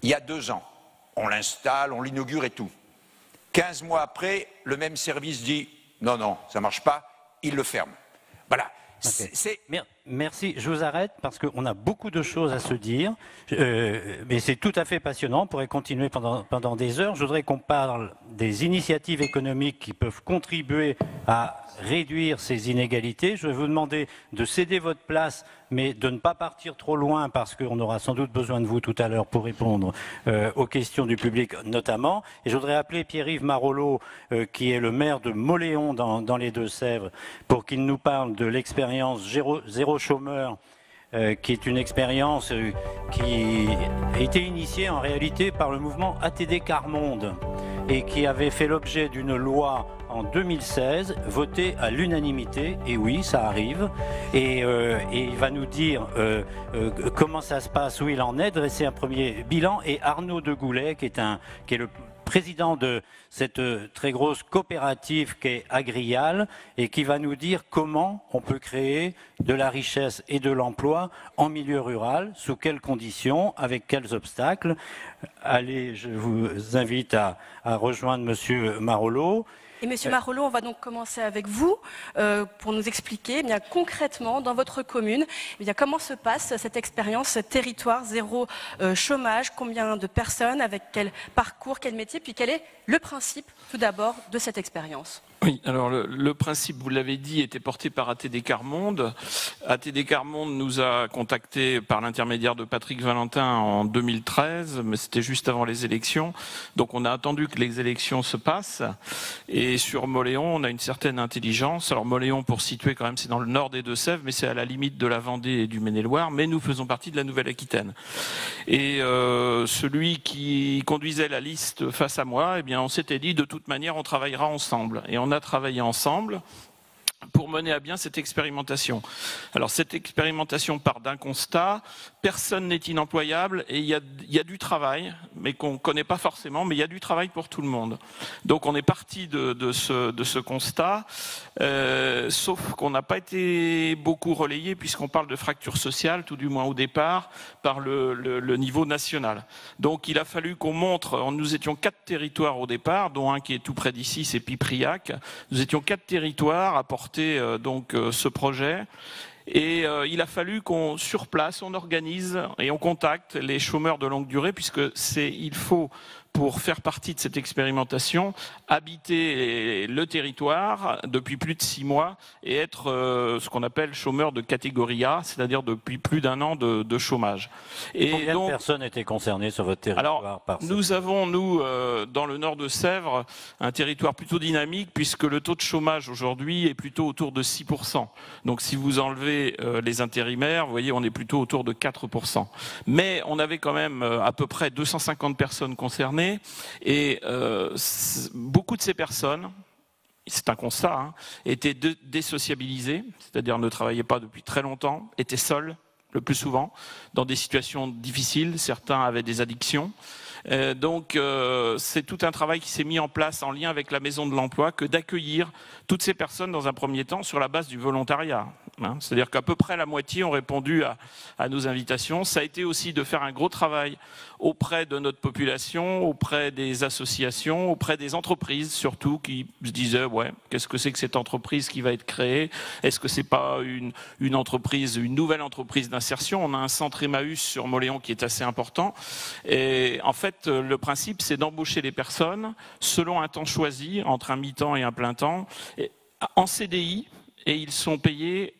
il y a 2 ans. On l'installe, on l'inaugure et tout. 15 mois après, le même service dit « non, non, ça ne marche pas », il le ferme. Voilà. Okay. Merci, je vous arrête parce qu'on a beaucoup de choses à se dire, mais c'est tout à fait passionnant, on pourrait continuer pendant des heures. Je voudrais qu'on parle des initiatives économiques qui peuvent contribuer à réduire ces inégalités. Je vais vous demander de céder votre place, mais de ne pas partir trop loin parce qu'on aura sans doute besoin de vous tout à l'heure pour répondre aux questions du public notamment. Et je voudrais appeler Pierre-Yves Marolleau, qui est le maire de Mauléon dans les Deux-Sèvres, pour qu'il nous parle de l'expérience Zéro Chômeur, qui est une expérience qui a été initiée en réalité par le mouvement ATD Quart Monde et qui avait fait l'objet d'une loi en 2016, votée à l'unanimité, et oui, ça arrive, et il va nous dire comment ça se passe, où il en est, dresser un premier bilan, et Arnaud de Goulet, qui est le président de cette très grosse coopérative qui est Agrial et qui va nous dire comment on peut créer de la richesse et de l'emploi en milieu rural, sous quelles conditions, avec quels obstacles. Allez, je vous invite à rejoindre Monsieur Marolleau. Et Monsieur Marolleau, on va donc commencer avec vous pour nous expliquer bien concrètement dans votre commune comment se passe cette expérience territoire zéro chômage, combien de personnes, avec quel parcours, quel métier, puis quel est le principe tout d'abord de cette expérience. Oui, alors le principe, vous l'avez dit, était porté par ATD Quart Monde. ATD Quart Monde nous a contactés par l'intermédiaire de Patrick Valentin en 2013, mais c'était juste avant les élections. Donc on a attendu que les élections se passent. Et sur Mauléon, on a une certaine intelligence. Alors Mauléon, pour situer quand même, c'est dans le nord des Deux-Sèvres, mais c'est à la limite de la Vendée et du Maine-et-Loire, mais nous faisons partie de la Nouvelle-Aquitaine. Et celui qui conduisait la liste face à moi, eh bien, on s'était dit, de toute manière, on travaillera ensemble. Et on a travaillé ensemble pour mener à bien cette expérimentation. Alors cette expérimentation part d'un constat, personne n'est inemployable et il y a du travail, mais qu'on ne connaît pas forcément, mais il y a du travail pour tout le monde. Donc on est parti de ce constat, sauf qu'on n'a pas été beaucoup relayé puisqu'on parle de fracture sociale, tout du moins au départ, par le niveau national. Donc il a fallu qu'on montre, nous étions 4 territoires au départ, dont un qui est tout près d'ici, c'est Pipriac. Nous étions 4 territoires à porter ce projet et il a fallu qu'on sur place on organise et on contacte les chômeurs de longue durée puisque il faut pour faire partie de cette expérimentation, habiter le territoire depuis plus de 6 mois et être ce qu'on appelle chômeur de catégorie A, c'est-à-dire depuis plus d'1 an de chômage. Et combien de personnes étaient concernées sur votre territoire? Alors, nous avons, dans le nord de Sèvres, un territoire plutôt dynamique puisque le taux de chômage aujourd'hui est plutôt autour de 6%. Donc si vous enlevez les intérimaires, vous voyez, on est plutôt autour de 4%. Mais on avait quand même à peu près 250 personnes concernées. Et beaucoup de ces personnes, c'est un constat, étaient désociabilisées, c'est-à-dire ne travaillaient pas depuis très longtemps, étaient seuls le plus souvent, dans des situations difficiles, certains avaient des addictions. Donc c'est tout un travail qui s'est mis en place en lien avec la Maison de l'Emploi que d'accueillir toutes ces personnes dans un premier temps sur la base du volontariat. C'est-à-dire qu'à peu près la moitié ont répondu à nos invitations. Ça a été aussi de faire un gros travail auprès de notre population, auprès des associations, auprès des entreprises surtout qui se disaient ouais, qu'est-ce que c'est que cette entreprise qui va être créée? Est-ce que c'est pas une entreprise, une nouvelle entreprise d'insertion? On a un centre Emmaüs sur Mauléon qui est assez important. Et en fait, le principe, c'est d'embaucher les personnes selon un temps choisi, entre un mi-temps et un plein temps, en CDI, et ils sont payés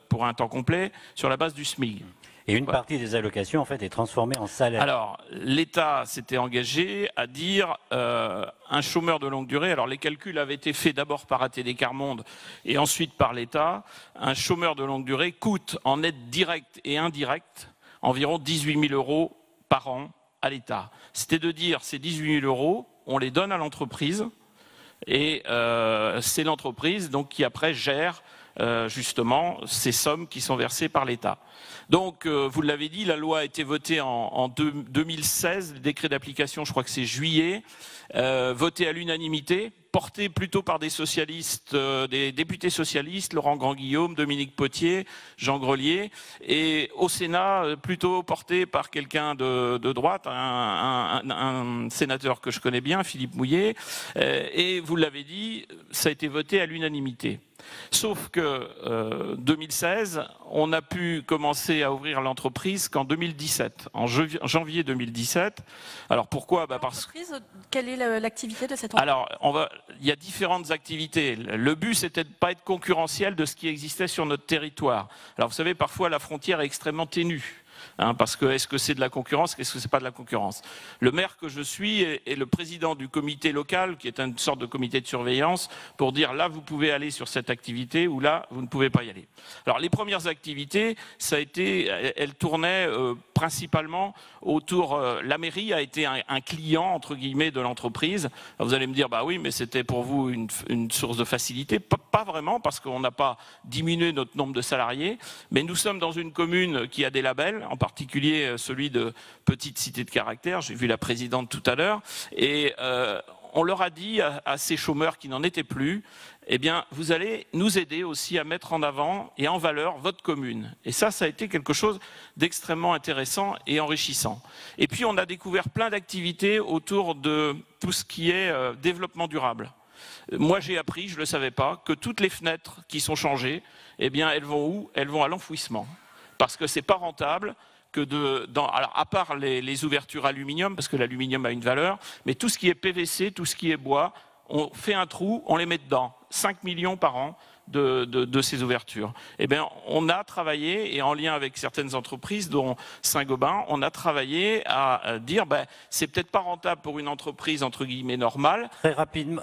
pour un temps complet sur la base du SMIC. Et une partie des allocations, en fait, est transformée en salaire. Alors, l'État s'était engagé à dire un chômeur de longue durée, alors les calculs avaient été faits d'abord par ATD Quart Monde et ensuite par l'État, un chômeur de longue durée coûte en aide directe et indirecte environ 18 000 euros par an à l'État. C'était de dire ces 18 000 euros, on les donne à l'entreprise et c'est l'entreprise donc qui après gère justement ces sommes qui sont versées par l'État. Donc, vous l'avez dit, la loi a été votée en 2016, le décret d'application, je crois que c'est juillet, voté à l'unanimité, porté plutôt par des socialistes, des députés socialistes, Laurent Grand-Guillaume, Dominique Potier, Jean Grelier, et au Sénat, plutôt porté par quelqu'un de droite, un sénateur que je connais bien, Philippe Mouillet, et vous l'avez dit, ça a été voté à l'unanimité. Sauf que 2016, on a pu commencer à ouvrir l'entreprise qu'en 2017, en janvier 2017. Alors pourquoi ? Parce que quelle est l'activité de cette entreprise ? Alors, il y a différentes activités. Le but, c'était de ne pas être concurrentiel de ce qui existait sur notre territoire. Alors vous savez, parfois la frontière est extrêmement ténue. Parce que est-ce que c'est de la concurrence, est-ce que c'est pas de la concurrence? Le maire que je suis est le président du comité local, qui est une sorte de comité de surveillance, pour dire là vous pouvez aller sur cette activité ou là vous ne pouvez pas y aller. Alors les premières activités, elles tournaient principalement autour. La mairie a été un client entre guillemets de l'entreprise. Vous allez me dire bah oui, mais c'était pour vous une source de facilité. Pas vraiment, parce qu'on n'a pas diminué notre nombre de salariés, mais nous sommes dans une commune qui a des labels, en particulier celui de Petite Cité de Caractère, j'ai vu la présidente tout à l'heure, et on leur a dit à ces chômeurs qui n'en étaient plus, eh bien, vous allez nous aider aussi à mettre en avant et en valeur votre commune. Et ça a été quelque chose d'extrêmement intéressant et enrichissant. Et puis, on a découvert plein d'activités autour de tout ce qui est développement durable. Moi, j'ai appris, je ne le savais pas, que toutes les fenêtres qui sont changées, eh bien, elles vont où? Elles vont à l'enfouissement. Parce que c'est pas rentable que alors à part les ouvertures aluminium, parce que l'aluminium a une valeur, mais tout ce qui est PVC, tout ce qui est bois, on fait un trou, on les met dedans. 5 millions par an de ces ouvertures. Eh bien, on a travaillé, et en lien avec certaines entreprises, dont Saint-Gobain, on a travaillé à dire, c'est peut-être pas rentable pour une entreprise, entre guillemets, normale. Très rapidement,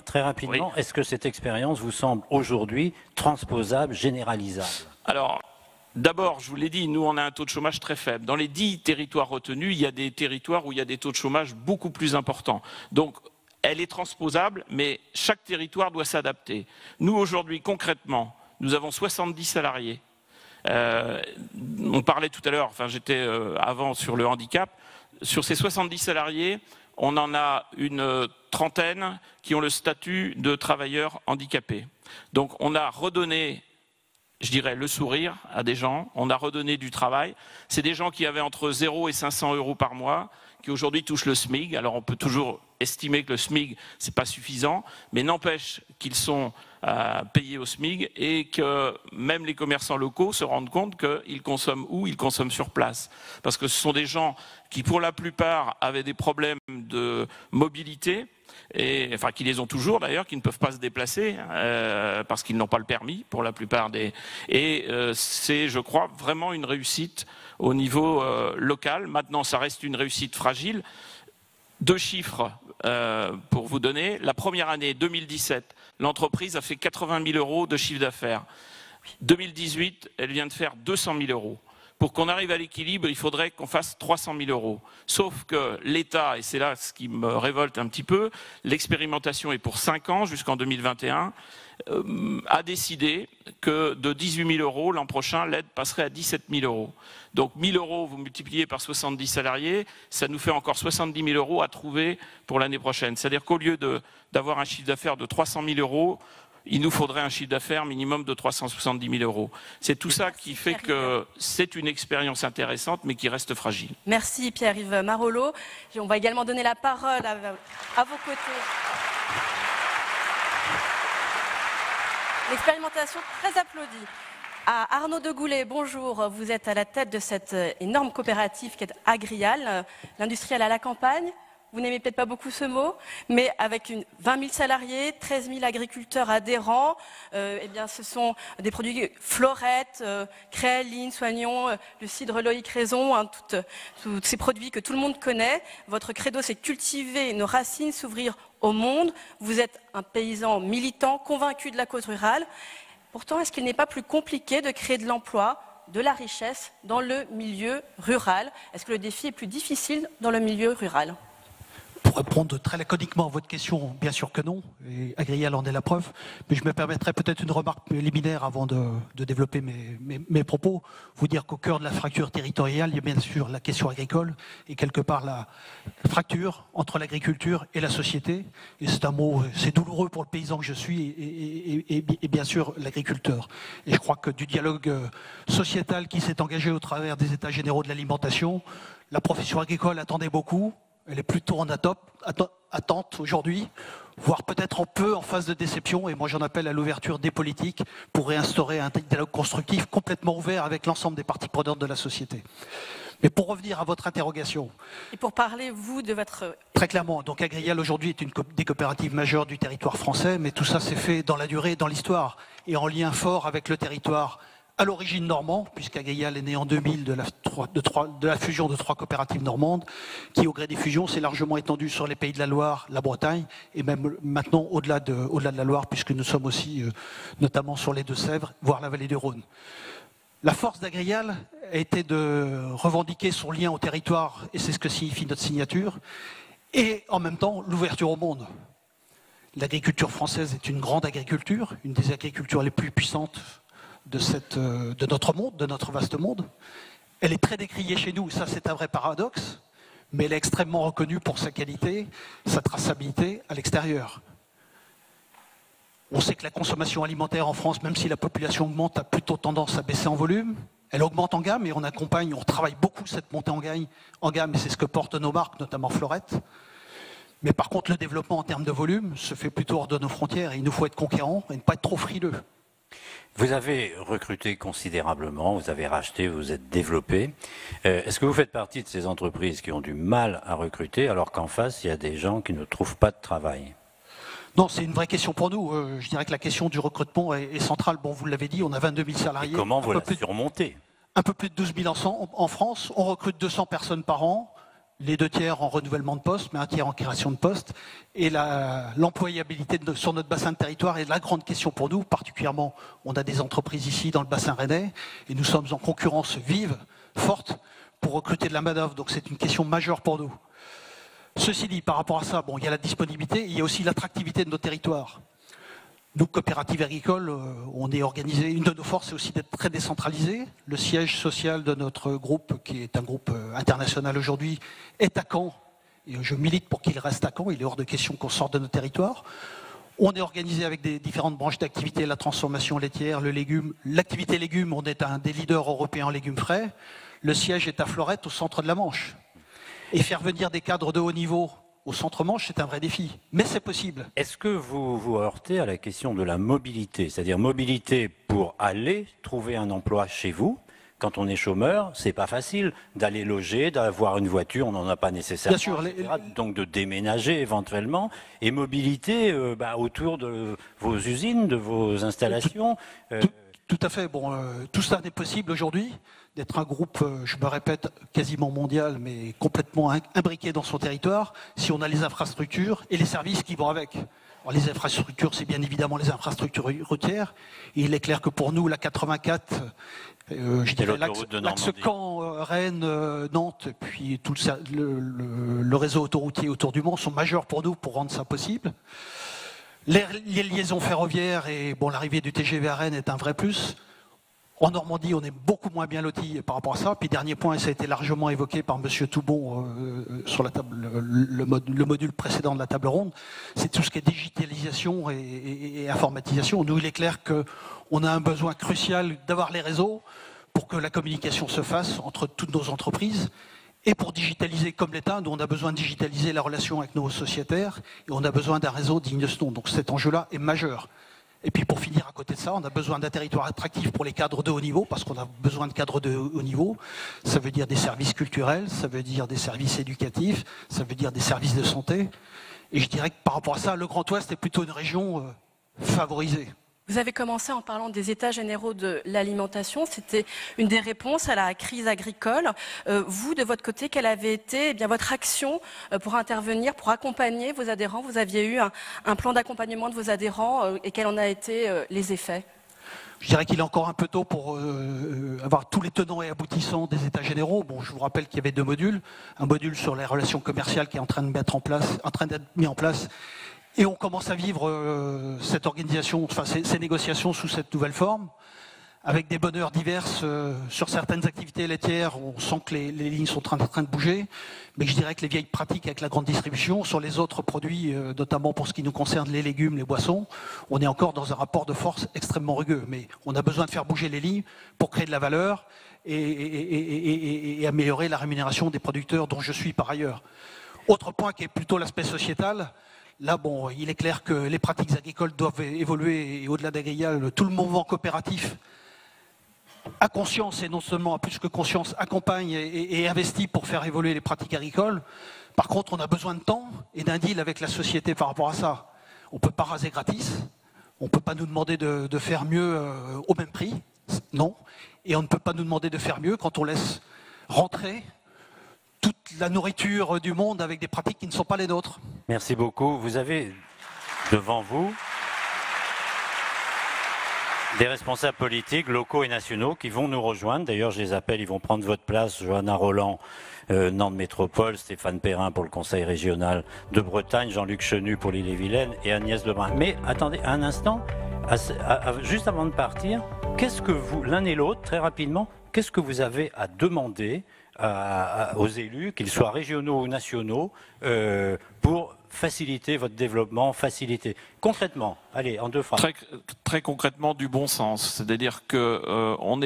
oui. Est-ce que cette expérience vous semble aujourd'hui transposable, généralisable? Alors, d'abord, je vous l'ai dit, nous, on a un taux de chômage très faible. Dans les 10 territoires retenus, il y a des territoires où il y a des taux de chômage beaucoup plus importants. Donc, elle est transposable, mais chaque territoire doit s'adapter. Nous, aujourd'hui, concrètement, nous avons 70 salariés. On parlait tout à l'heure, enfin j'étais avant sur le handicap. Sur ces 70 salariés, on en a une trentaine qui ont le statut de travailleurs handicapés. Donc on a redonné, je dirais, le sourire à des gens, on a redonné du travail. C'est des gens qui avaient entre 0 et 500 euros par mois, qui aujourd'hui touchent le SMIC. Alors on peut toujours estimer que le SMIC, ce n'est pas suffisant, mais n'empêche qu'ils sont payés au SMIC et que même les commerçants locaux se rendent compte qu'ils consomment où? Ils consomment sur place. Parce que ce sont des gens qui, pour la plupart, avaient des problèmes de mobilité, et, enfin qui les ont toujours d'ailleurs, qui ne peuvent pas se déplacer parce qu'ils n'ont pas le permis pour la plupart des... Et c'est, je crois, vraiment une réussite au niveau local. Maintenant, ça reste une réussite fragile. 2 chiffres pour vous donner. La première année, 2017, l'entreprise a fait 80 000 euros de chiffre d'affaires. 2018, elle vient de faire 200 000 euros. Pour qu'on arrive à l'équilibre, il faudrait qu'on fasse 300 000 euros. Sauf que l'État, et c'est là ce qui me révolte un petit peu, l'expérimentation est pour 5 ans jusqu'en 2021, a décidé que de 18 000 euros, l'an prochain, l'aide passerait à 17 000 euros. Donc 1 000 euros, vous multipliez par 70 salariés, ça nous fait encore 70 000 euros à trouver pour l'année prochaine. C'est-à-dire qu'au lieu d'avoir un chiffre d'affaires de 300 000 euros, il nous faudrait un chiffre d'affaires minimum de 370 000 euros. C'est tout ça qui fait que c'est une expérience intéressante, mais qui reste fragile. Merci Pierre-Yves Marolleau. On va également donner la parole à vos côtés. L'expérimentation très applaudie. À Arnaud Degoulet, bonjour. Vous êtes à la tête de cette énorme coopérative qui est Agrial, l'industriel à la campagne. Vous n'aimez peut-être pas beaucoup ce mot, mais avec 20 000 salariés, 13 000 agriculteurs adhérents, eh bien, ce sont des produits Florette, Créaline, Soignon, le cidre Loïc Raison, hein, tous ces produits que tout le monde connaît. Votre credo, c'est cultiver nos racines, s'ouvrir au monde. Vous êtes un paysan militant, convaincu de la cause rurale. Pourtant, est-ce qu'il n'est pas plus compliqué de créer de l'emploi, de la richesse dans le milieu rural? Est-ce que le défi est plus difficile dans le milieu rural? Pour répondre très laconiquement à votre question, bien sûr que non, et Agrial en est la preuve, mais je me permettrai peut-être une remarque préliminaire avant de développer mes propos. Vous dire qu'au cœur de la fracture territoriale, il y a bien sûr la question agricole, et quelque part la fracture entre l'agriculture et la société, et c'est un mot, c'est douloureux pour le paysan que je suis, et bien sûr l'agriculteur. Et je crois que du dialogue sociétal qui s'est engagé au travers des États généraux de l'alimentation, la profession agricole attendait beaucoup. Elle est plutôt en attente aujourd'hui, voire peut-être un peu en phase de déception. Et moi, j'en appelle à l'ouverture des politiques pour réinstaurer un dialogue constructif complètement ouvert avec l'ensemble des parties prenantes de la société. Mais pour revenir à votre interrogation... Et pour parler, vous, de votre... Très clairement, donc Agrial aujourd'hui est une des coopératives majeures du territoire français, mais tout ça s'est fait dans la durée, dans l'histoire, et en lien fort avec le territoire à l'origine normand, puisqu'Agrial est né en 2000 de la fusion de 3 coopératives normandes, qui au gré des fusions s'est largement étendue sur les Pays de la Loire, la Bretagne, et même maintenant au-delà de la Loire, puisque nous sommes aussi notamment sur les Deux-Sèvres, voire la vallée du Rhône. La force d'Agrial a été de revendiquer son lien au territoire, et c'est ce que signifie notre signature, et en même temps l'ouverture au monde. L'agriculture française est une grande agriculture, une des agricultures les plus puissantes de notre monde, de notre vaste monde. Elle est très décriée chez nous, ça c'est un vrai paradoxe, mais elle est extrêmement reconnue pour sa qualité, sa traçabilité à l'extérieur. On sait que la consommation alimentaire en France, même si la population augmente, a plutôt tendance à baisser en volume. Elle augmente en gamme et on accompagne, on travaille beaucoup cette montée en gamme et c'est ce que portent nos marques, notamment Florette. Mais par contre, le développement en termes de volume se fait plutôt hors de nos frontières et il nous faut être conquérants et ne pas être trop frileux. Vous avez recruté considérablement, vous avez racheté, vous êtes développé. Est-ce que vous faites partie de ces entreprises qui ont du mal à recruter alors qu'en face, il y a des gens qui ne trouvent pas de travail? Non, c'est une vraie question pour nous. Je dirais que la question du recrutement est centrale. Bon, vous l'avez dit, on a 22 000 salariés. Et comment vous la surmontez? Un peu plus de 12 000 en France. On recrute 200 personnes par an. Les 2 tiers en renouvellement de poste, mais 1 tiers en création de poste. Et l'employabilité sur notre bassin de territoire est la grande question pour nous. Particulièrement, on a des entreprises ici dans le bassin rennais et nous sommes en concurrence vive, forte, pour recruter de la main-d'œuvre. Donc c'est une question majeure pour nous. Ceci dit, par rapport à ça, bon, il y a la disponibilité, il y a aussi l'attractivité de nos territoires. Nous, coopératives agricoles, on est organisé. Une de nos forces, c'est aussi d'être très décentralisé. Le siège social de notre groupe, qui est un groupe international aujourd'hui, est à Caen. Et je milite pour qu'il reste à Caen. Il est hors de question qu'on sorte de nos territoires. On est organisé avec des différentes branches d'activité, la transformation laitière, le légume. L'activité légumes, on est un des leaders européens en légumes frais. Le siège est à Florette, au centre de la Manche. Et faire venir des cadres de haut niveau au centre-Manche, c'est un vrai défi, mais c'est possible. Est-ce que vous vous heurtez à la question de la mobilité, c'est-à-dire mobilité pour aller trouver un emploi chez vous? Quand on est chômeur, c'est pas facile d'aller loger, d'avoir une voiture, on n'en a pas nécessairement, etc. Donc de déménager éventuellement, et mobilité autour de vos usines, de vos installations. Tout à fait. Bon, tout ça n'est possible aujourd'hui. D'être un groupe, je me répète, quasiment mondial, mais complètement imbriqué dans son territoire, si on a les infrastructures et les services qui vont avec. Alors, les infrastructures, c'est bien évidemment les infrastructures routières. Et il est clair que pour nous, la 84, je dirais l'axe Caen, Rennes, Nantes, puis tout le réseau autoroutier autour du Mans sont majeurs pour nous pour rendre ça possible. Les liaisons ferroviaires et bon, l'arrivée du TGV à Rennes est un vrai plus. En Normandie, on est beaucoup moins bien lotis par rapport à ça. Puis dernier point, et ça a été largement évoqué par M. Toubon sur la table, le module précédent de la table ronde, c'est tout ce qui est digitalisation et informatisation. Nous, il est clair qu'on a un besoin crucial d'avoir les réseaux pour que la communication se fasse entre toutes nos entreprises. Et pour digitaliser comme l'État, nous on a besoin de digitaliser la relation avec nos sociétaires et on a besoin d'un réseau digne de ce nom. Donc cet enjeu-là est majeur. Et puis pour finir, à côté de ça, on a besoin d'un territoire attractif pour les cadres de haut niveau, parce qu'on a besoin de cadres de haut niveau. Ça veut dire des services culturels, ça veut dire des services éducatifs, ça veut dire des services de santé. Et je dirais que par rapport à ça, le Grand Ouest est plutôt une région favorisée. Vous avez commencé en parlant des états généraux de l'alimentation. C'était une des réponses à la crise agricole. Vous, de votre côté, quelle avait été votre action pour intervenir, pour accompagner vos adhérents? Vous aviez eu un plan d'accompagnement de vos adhérents et quels en a été les effets? Je dirais qu'il est encore un peu tôt pour avoir tous les tenants et aboutissants des états généraux. Bon, je vous rappelle qu'il y avait 2 modules. Un module sur les relations commerciales qui est en train d'être mis en place. Et on commence à vivre cette organisation, enfin ces négociations sous cette nouvelle forme, avec des bonheurs diverses sur certaines activités laitières. On sent que les lignes sont en train de bouger, mais je dirais que les vieilles pratiques avec la grande distribution, sur les autres produits, notamment pour ce qui nous concerne les légumes, les boissons, on est encore dans un rapport de force extrêmement rugueux. Mais on a besoin de faire bouger les lignes pour créer de la valeur et améliorer la rémunération des producteurs, dont je suis par ailleurs. Autre point qui est plutôt l'aspect sociétal. Là, bon, il est clair que les pratiques agricoles doivent évoluer, et au-delà d'Agrial, tout le mouvement coopératif a conscience, et non seulement a plus que conscience, accompagne et investit pour faire évoluer les pratiques agricoles. Par contre, on a besoin de temps et d'un deal avec la société par rapport à ça. On ne peut pas raser gratis, on ne peut pas nous demander de faire mieux au même prix, non. Et on ne peut pas nous demander de faire mieux quand on laisse rentrer toute la nourriture du monde avec des pratiques qui ne sont pas les nôtres. Merci beaucoup. Vous avez devant vous des responsables politiques locaux et nationaux qui vont nous rejoindre. D'ailleurs, je les appelle, ils vont prendre votre place. Johanna Roland, Nantes Métropole, Stéphane Perrin pour le Conseil régional de Bretagne, Jean-Luc Chenu pour l'Ille-et-Vilaine et Agnès Lebrun. Mais attendez un instant, juste avant de partir, qu'est-ce que vous, l'un et l'autre, très rapidement, qu'est-ce que vous avez à demander aux élus, qu'ils soient régionaux ou nationaux, pour faciliter votre développement, faciliter concrètement, allez, en 2 phrases. Très concrètement, du bon sens. C'est-à-dire que on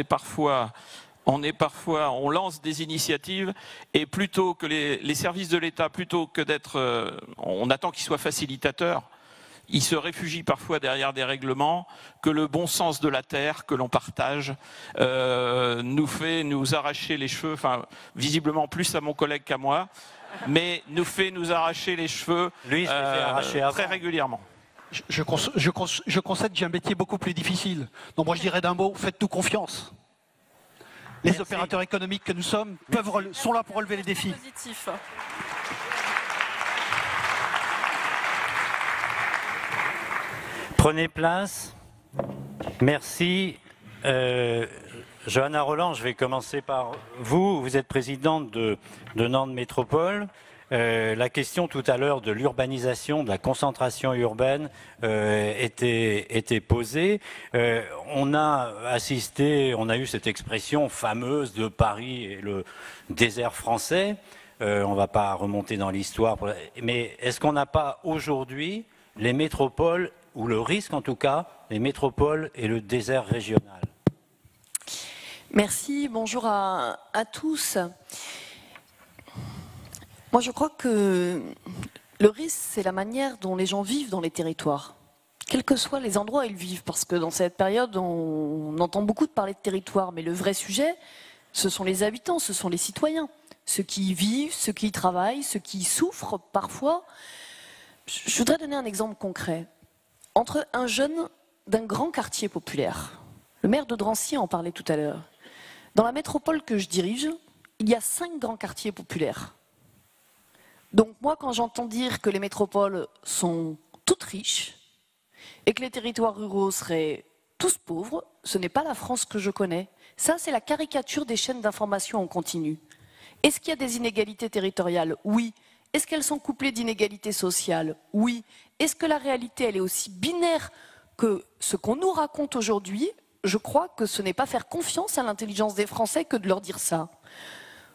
lance des initiatives et plutôt que les services de l'État, plutôt que d'être, on attend qu'ils soient facilitateurs. Ils se réfugient parfois derrière des règlements que le bon sens de la terre que l'on partage nous fait nous arracher les cheveux, enfin visiblement plus à mon collègue qu'à moi, mais nous fait nous arracher les cheveux très régulièrement. Je concède que j'ai un métier beaucoup plus difficile. Donc moi je dirais d'un mot, faites-nous confiance. Les opérateurs économiques que nous sommes sont là pour relever les défis. Positif. Prenez place. Merci. Johanna Roland, je vais commencer par vous. Vous êtes présidente de Nantes Métropole. La question tout à l'heure de l'urbanisation, de la concentration urbaine était posée. On a assisté, on a eu cette expression fameuse de Paris et le désert français. On ne va pas remonter dans l'histoire, mais est-ce qu'on n'a pas aujourd'hui les métropoles, ou le risque en tout cas, les métropoles et le désert régional? Merci, bonjour à tous. Moi je crois que le risque, c'est la manière dont les gens vivent dans les territoires, quels que soient les endroits où ils vivent, parce que dans cette période, on entend beaucoup de parler de territoire, mais le vrai sujet, ce sont les habitants, ce sont les citoyens, ceux qui y vivent, ceux qui y travaillent, ceux qui y souffrent parfois. Je voudrais donner un exemple concret. Entre un jeune d'un grand quartier populaire, le maire de Drancy en parlait tout à l'heure, dans la métropole que je dirige, il y a 5 grands quartiers populaires. Donc moi, quand j'entends dire que les métropoles sont toutes riches et que les territoires ruraux seraient tous pauvres, ce n'est pas la France que je connais. Ça, c'est la caricature des chaînes d'information en continu. Est-ce qu'il y a des inégalités territoriales? Oui. Est-ce qu'elles sont couplées d'inégalités sociales? Oui. Est-ce que la réalité, elle est aussi binaire que ce qu'on nous raconte aujourd'hui? Je crois que ce n'est pas faire confiance à l'intelligence des Français que de leur dire ça.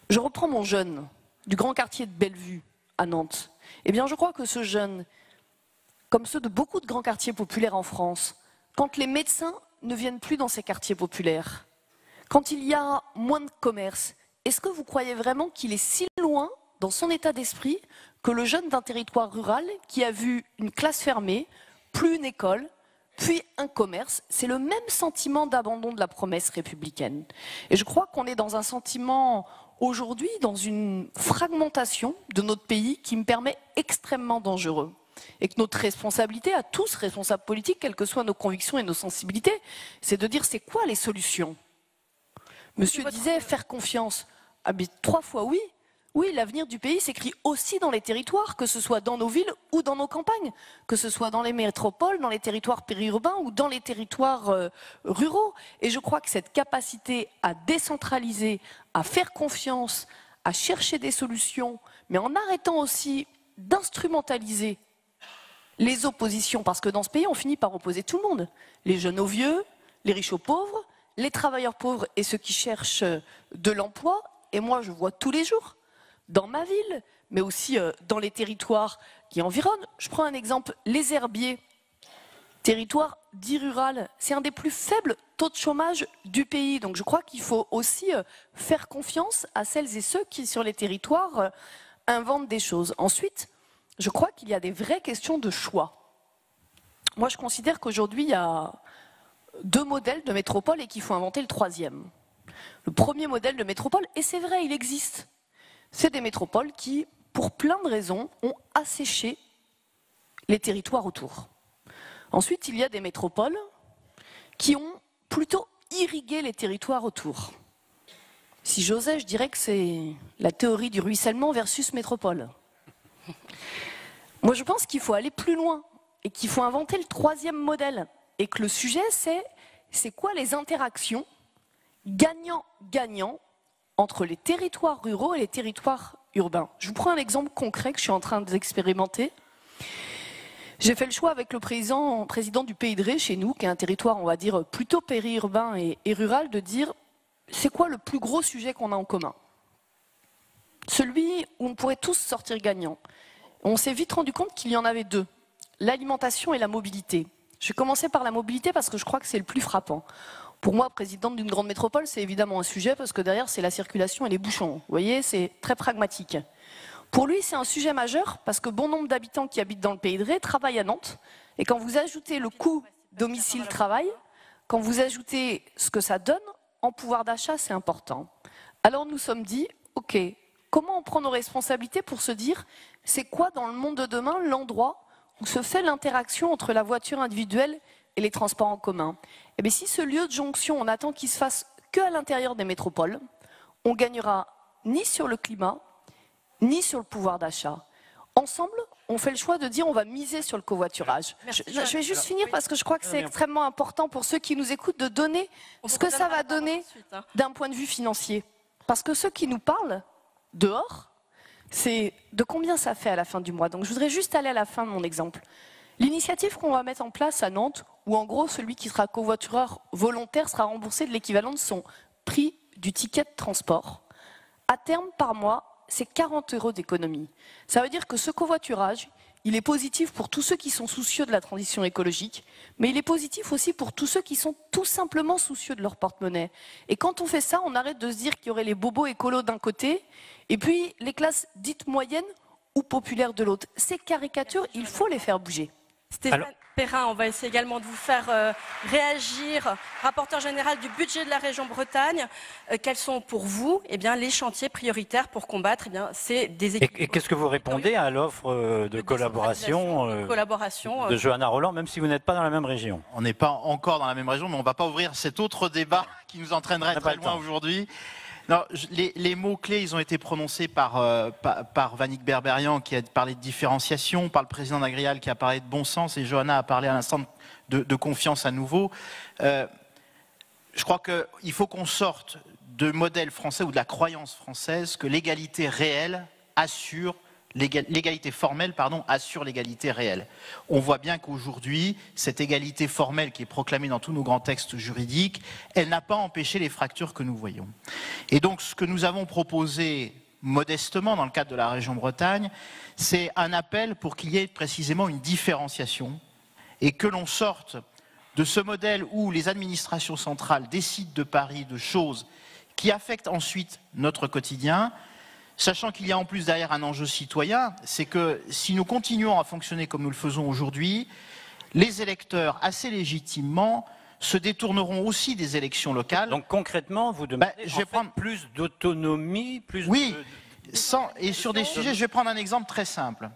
Je reprends mon jeune du grand quartier de Bellevue à Nantes. Eh bien, je crois que ce jeune, comme ceux de beaucoup de grands quartiers populaires en France, quand les médecins ne viennent plus dans ces quartiers populaires, quand il y a moins de commerce, est-ce que vous croyez vraiment qu'il est si loin dans son état d'esprit que le jeune d'un territoire rural qui a vu une classe fermée, plus une école, puis un commerce. C'est le même sentiment d'abandon de la promesse républicaine. Et je crois qu'on est dans un sentiment aujourd'hui, dans une fragmentation de notre pays qui me permet extrêmement dangereux. Et que notre responsabilité, à tous responsables politiques, quelles que soient nos convictions et nos sensibilités, c'est de dire c'est quoi les solutions. Monsieur disait faire confiance. Ah mais 3 fois oui. Oui, l'avenir du pays s'écrit aussi dans les territoires, que ce soit dans nos villes ou dans nos campagnes, que ce soit dans les métropoles, dans les territoires périurbains ou dans les territoires ruraux. Et je crois que cette capacité à décentraliser, à faire confiance, à chercher des solutions, mais en arrêtant aussi d'instrumentaliser les oppositions, parce que dans ce pays, on finit par opposer tout le monde. Les jeunes aux vieux, les riches aux pauvres, les travailleurs pauvres et ceux qui cherchent de l'emploi. Et moi, je vois tous les jours, dans ma ville, mais aussi dans les territoires qui environnent. Je prends un exemple, les herbiers, territoire dit rural. C'est un des plus faibles taux de chômage du pays. Donc je crois qu'il faut aussi faire confiance à celles et ceux qui, sur les territoires, inventent des choses. Ensuite, je crois qu'il y a des vraies questions de choix. Moi, je considère qu'aujourd'hui, il y a 2 modèles de métropole et qu'il faut inventer le 3e. Le premier modèle de métropole, et c'est vrai, il existe, c'est des métropoles qui, pour plein de raisons, ont asséché les territoires autour. Ensuite, il y a des métropoles qui ont plutôt irrigué les territoires autour. Si j'osais, je dirais que c'est la théorie du ruissellement versus métropole. Moi, je pense qu'il faut aller plus loin et qu'il faut inventer le 3e modèle. Et que le sujet, c'est quoi les interactions gagnant-gagnant entre les territoires ruraux et les territoires urbains. Je vous prends un exemple concret que je suis en train d'expérimenter. J'ai fait le choix avec le président du Pays de Ré, chez nous, qui est un territoire, on va dire, plutôt périurbain et rural, de dire c'est quoi le plus gros sujet qu'on a en commun? Celui où on pourrait tous sortir gagnants. On s'est vite rendu compte qu'il y en avait 2, l'alimentation et la mobilité. Je vais commencer par la mobilité parce que je crois que c'est le plus frappant. Pour moi, présidente d'une grande métropole, c'est évidemment un sujet parce que derrière, c'est la circulation et les bouchons. Vous voyez, c'est très pragmatique. Pour lui, c'est un sujet majeur parce que bon nombre d'habitants qui habitent dans le Pays de Ré travaillent à Nantes. Et quand vous ajoutez le coût domicile-travail, quand vous ajoutez ce que ça donne, en pouvoir d'achat, c'est important. Alors nous sommes dit, ok, comment on prend nos responsabilités pour se dire, c'est quoi dans le monde de demain l'endroit où se fait l'interaction entre la voiture individuelle et les transports en commun? Eh bien, si ce lieu de jonction, on attend qu'il se fasse qu'à l'intérieur des métropoles, on gagnera ni sur le climat, ni sur le pouvoir d'achat. Ensemble, on fait le choix de dire on va miser sur le covoiturage. Je vais juste finir parce que je crois que c'est extrêmement important pour ceux qui nous écoutent de donner ce que ça va donner d'un point de vue financier. Parce que ceux qui nous parlent dehors, c'est de combien ça fait à la fin du mois. Donc je voudrais juste aller à la fin de mon exemple. L'initiative qu'on va mettre en place à Nantes, où en gros celui qui sera covoitureur volontaire sera remboursé de l'équivalent de son prix du ticket de transport, à terme par mois, c'est 40 € d'économie. Ça veut dire que ce covoiturage, il est positif pour tous ceux qui sont soucieux de la transition écologique, mais il est positif aussi pour tous ceux qui sont tout simplement soucieux de leur porte-monnaie. Et quand on fait ça, on arrête de se dire qu'il y aurait les bobos écolos d'un côté, et puis les classes dites moyennes ou populaires de l'autre. Ces caricatures, il faut les faire bouger. Stéphane Perrin, on va essayer également de vous faire réagir. Rapporteur général du budget de la région Bretagne, quels sont pour vous les chantiers prioritaires pour combattre ces déséquilibres? Et qu'est-ce que vous répondez à l'offre de collaboration de Johanna Rolland, même si vous n'êtes pas dans la même région? On n'est pas encore dans la même région, mais on ne va pas ouvrir cet autre débat qui nous entraînerait très loin aujourd'hui. Non, les mots-clés, ils ont été prononcés par Vannick Berberian qui a parlé de différenciation, par le président d'Agrial qui a parlé de bon sens et Johanna a parlé à l'instant de confiance à nouveau. Je crois qu'il faut qu'on sorte de modèle français ou de la croyance française que l'égalité réelle assure l'égalité formelle, assure l'égalité réelle. On voit bien qu'aujourd'hui, cette égalité formelle qui est proclamée dans tous nos grands textes juridiques, elle n'a pas empêché les fractures que nous voyons. Et donc, ce que nous avons proposé modestement dans le cadre de la région Bretagne, c'est un appel pour qu'il y ait précisément une différenciation et que l'on sorte de ce modèle où les administrations centrales décident de Paris de choses qui affectent ensuite notre quotidien, sachant qu'il y a en plus derrière un enjeu citoyen, c'est que si nous continuons à fonctionner comme nous le faisons aujourd'hui, les électeurs, assez légitimement, se détourneront aussi des élections locales. Donc concrètement, vous demandez je vais prendre plus d'autonomie, plus oui, de... et sur des sujets, je vais prendre un exemple très simple.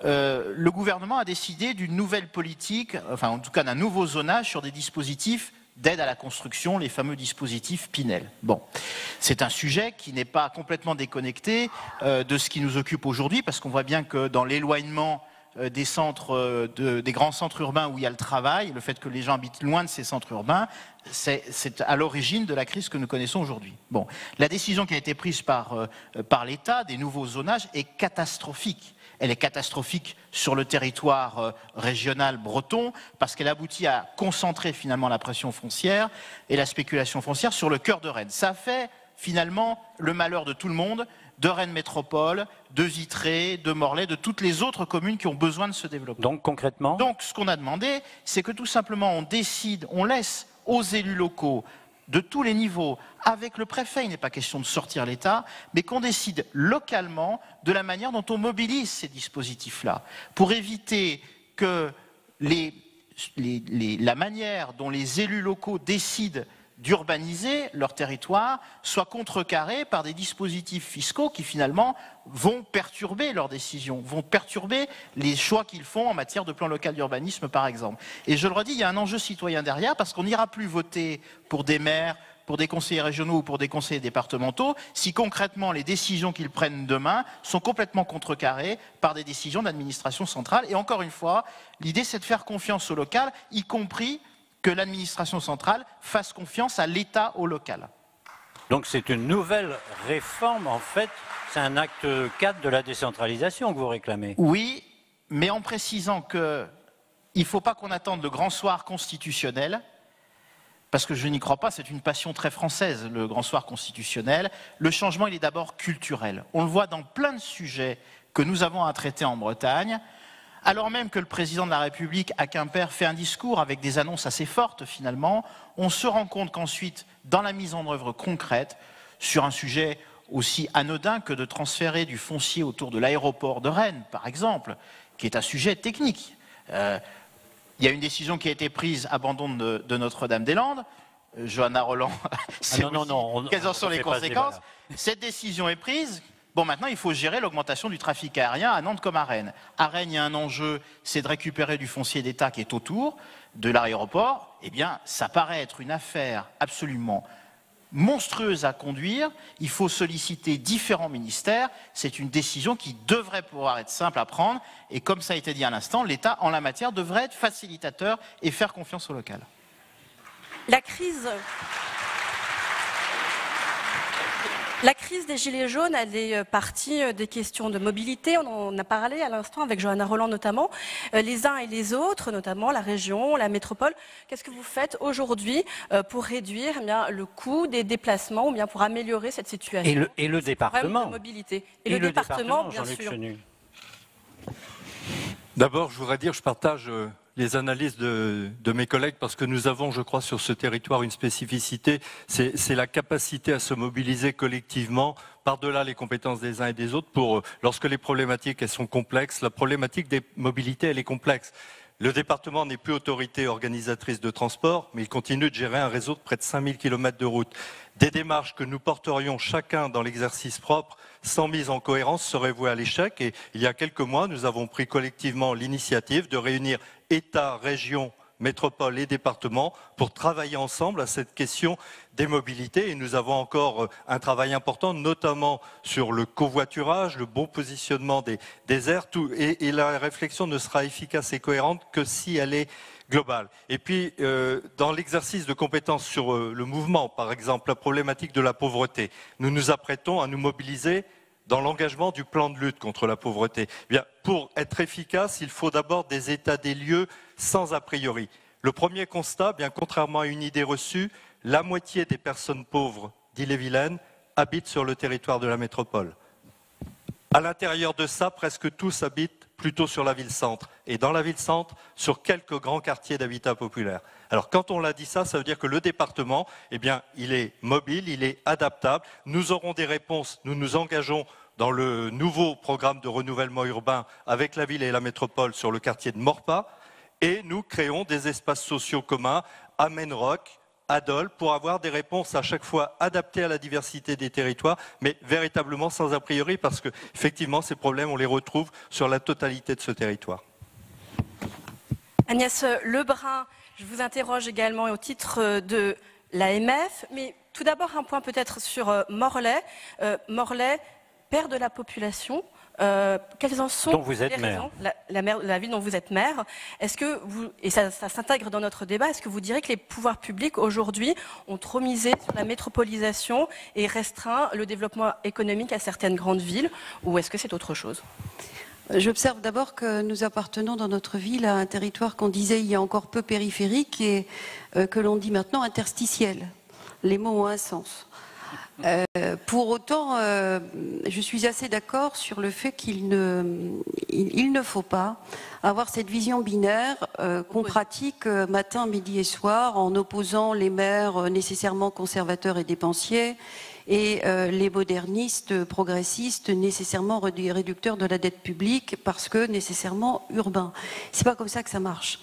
Le gouvernement a décidé d'une nouvelle politique, enfin en tout cas d'un nouveau zonage sur des dispositifs d'aide à la construction, les fameux dispositifs Pinel. Bon, c'est un sujet qui n'est pas complètement déconnecté de ce qui nous occupe aujourd'hui, parce qu'on voit bien que dans l'éloignement des centres, des grands centres urbains où il y a le travail, le fait que les gens habitent loin de ces centres urbains, c'est à l'origine de la crise que nous connaissons aujourd'hui. Bon, la décision qui a été prise par l'État des nouveaux zonages est catastrophique. Elle est catastrophique sur le territoire régional breton parce qu'elle aboutit à concentrer finalement la pression foncière et la spéculation foncière sur le cœur de Rennes. Ça fait finalement le malheur de tout le monde, de Rennes Métropole, de Vitré, de Morlaix, de toutes les autres communes qui ont besoin de se développer. Donc concrètement ? Donc ce qu'on a demandé, c'est que tout simplement on décide, on laisse aux élus locaux de tous les niveaux, avec le préfet, il n'est pas question de sortir l'État, mais qu'on décide localement de la manière dont on mobilise ces dispositifs-là, pour éviter que la manière dont les élus locaux décident d'urbaniser leur territoire soit contrecarrée par des dispositifs fiscaux qui finalement vont perturber leurs décisions, vont perturber les choix qu'ils font en matière de plan local d'urbanisme par exemple. Et je le redis, il y a un enjeu citoyen derrière parce qu'on n'ira plus voter pour des maires, pour des conseillers régionaux ou pour des conseillers départementaux si concrètement les décisions qu'ils prennent demain sont complètement contrecarrées par des décisions d'administration centrale. Et encore une fois, l'idée c'est de faire confiance au local, y compris que l'administration centrale fasse confiance à l'État au local. Donc c'est une nouvelle réforme, en fait, c'est un acte 4 de la décentralisation que vous réclamez. Oui, mais en précisant qu'il ne faut pas qu'on attende le grand soir constitutionnel, parce que je n'y crois pas, c'est une passion très française, le grand soir constitutionnel. Le changement, il est d'abord culturel. On le voit dans plein de sujets que nous avons à traiter en Bretagne, alors même que le président de la République à Quimper fait un discours avec des annonces assez fortes finalement, on se rend compte qu'ensuite, dans la mise en œuvre concrète, sur un sujet aussi anodin que de transférer du foncier autour de l'aéroport de Rennes, par exemple, qui est un sujet technique. Il y a une décision qui a été prise, abandon de Notre-Dame-des-Landes. Johanna Roland, quelles en sont les conséquences? Cette décision est prise. Bon, maintenant, il faut gérer l'augmentation du trafic aérien à Nantes comme à Rennes. À Rennes, il y a un enjeu, c'est de récupérer du foncier d'État qui est autour de l'aéroport. Eh bien, ça paraît être une affaire absolument monstrueuse à conduire. Il faut solliciter différents ministères. C'est une décision qui devrait pouvoir être simple à prendre. Et comme ça a été dit à l'instant, l'État, en la matière, devrait être facilitateur et faire confiance au local. La crise des Gilets jaunes, elle est partie des questions de mobilité. On en a parlé à l'instant avec Johanna Roland notamment. Les uns et les autres, notamment la région, la métropole. Qu'est-ce que vous faites aujourd'hui pour réduire le coût des déplacements ou bien pour améliorer cette situation? Et le département. De mobilité. Et le département, bien sûr. D'abord, je voudrais dire, je partage les analyses de mes collègues parce que nous avons, je crois, sur ce territoire une spécificité, c'est la capacité à se mobiliser collectivement par-delà les compétences des uns et des autres pour, lorsque les problématiques elles sont complexes, la problématique des mobilités elle est complexe. Le département n'est plus autorité organisatrice de transport, mais il continue de gérer un réseau de près de 5000 km de route. Des démarches que nous porterions chacun dans l'exercice propre, sans mise en cohérence, seraient vouées à l'échec. Et il y a quelques mois, nous avons pris collectivement l'initiative de réunir État, région, métropole et département pour travailler ensemble à cette question des mobilités. Et nous avons encore un travail important, notamment sur le covoiturage, le bon positionnement des aires. Et la réflexion ne sera efficace et cohérente que si elle est globale. Et puis, dans l'exercice de compétences sur le mouvement, par exemple, la problématique de la pauvreté, nous nous apprêtons à nous mobiliser dans l'engagement du plan de lutte contre la pauvreté. Eh bien, pour être efficace, il faut d'abord des états des lieux sans a priori. Le premier constat, bien contrairement à une idée reçue, la moitié des personnes pauvres d'Ille-et-Vilaine habitent sur le territoire de la métropole. À l'intérieur de ça, presque tous habitent plutôt sur la ville-centre. Et dans la ville-centre, sur quelques grands quartiers d'habitat populaire. Alors quand on l'a dit ça veut dire que le département, eh bien, il est mobile, il est adaptable. Nous aurons des réponses, nous nous engageons dans le nouveau programme de renouvellement urbain avec la ville et la métropole sur le quartier de Morpas. et nous créons des espaces sociaux communs à Menrock, à Dole, pour avoir des réponses à chaque fois adaptées à la diversité des territoires, mais véritablement sans a priori, parce que effectivement ces problèmes, on les retrouve sur la totalité de ce territoire. Agnès Lebrun, je vous interroge également au titre de l'AMF, mais tout d'abord un point peut-être sur Morlaix. Morlaix, père de la population. Quelles en sont dont vous êtes les raisons, la ville dont vous êtes maire. Est-ce que vous, et ça s'intègre dans notre débat, est-ce que vous direz que les pouvoirs publics aujourd'hui ont trop misé sur la métropolisation et restreint le développement économique à certaines grandes villes, ou est-ce que c'est autre chose? J'observe d'abord que nous appartenons dans notre ville à un territoire qu'on disait il y a encore peu périphérique et que l'on dit maintenant interstitiel. Les mots ont un sens. Pour autant, je suis assez d'accord sur le fait qu'il ne faut pas avoir cette vision binaire qu'on pratique matin, midi et soir en opposant les maires nécessairement conservateurs et dépensiers et les modernistes progressistes nécessairement réducteurs de la dette publique parce que nécessairement urbains. C'est pas comme ça que ça marche.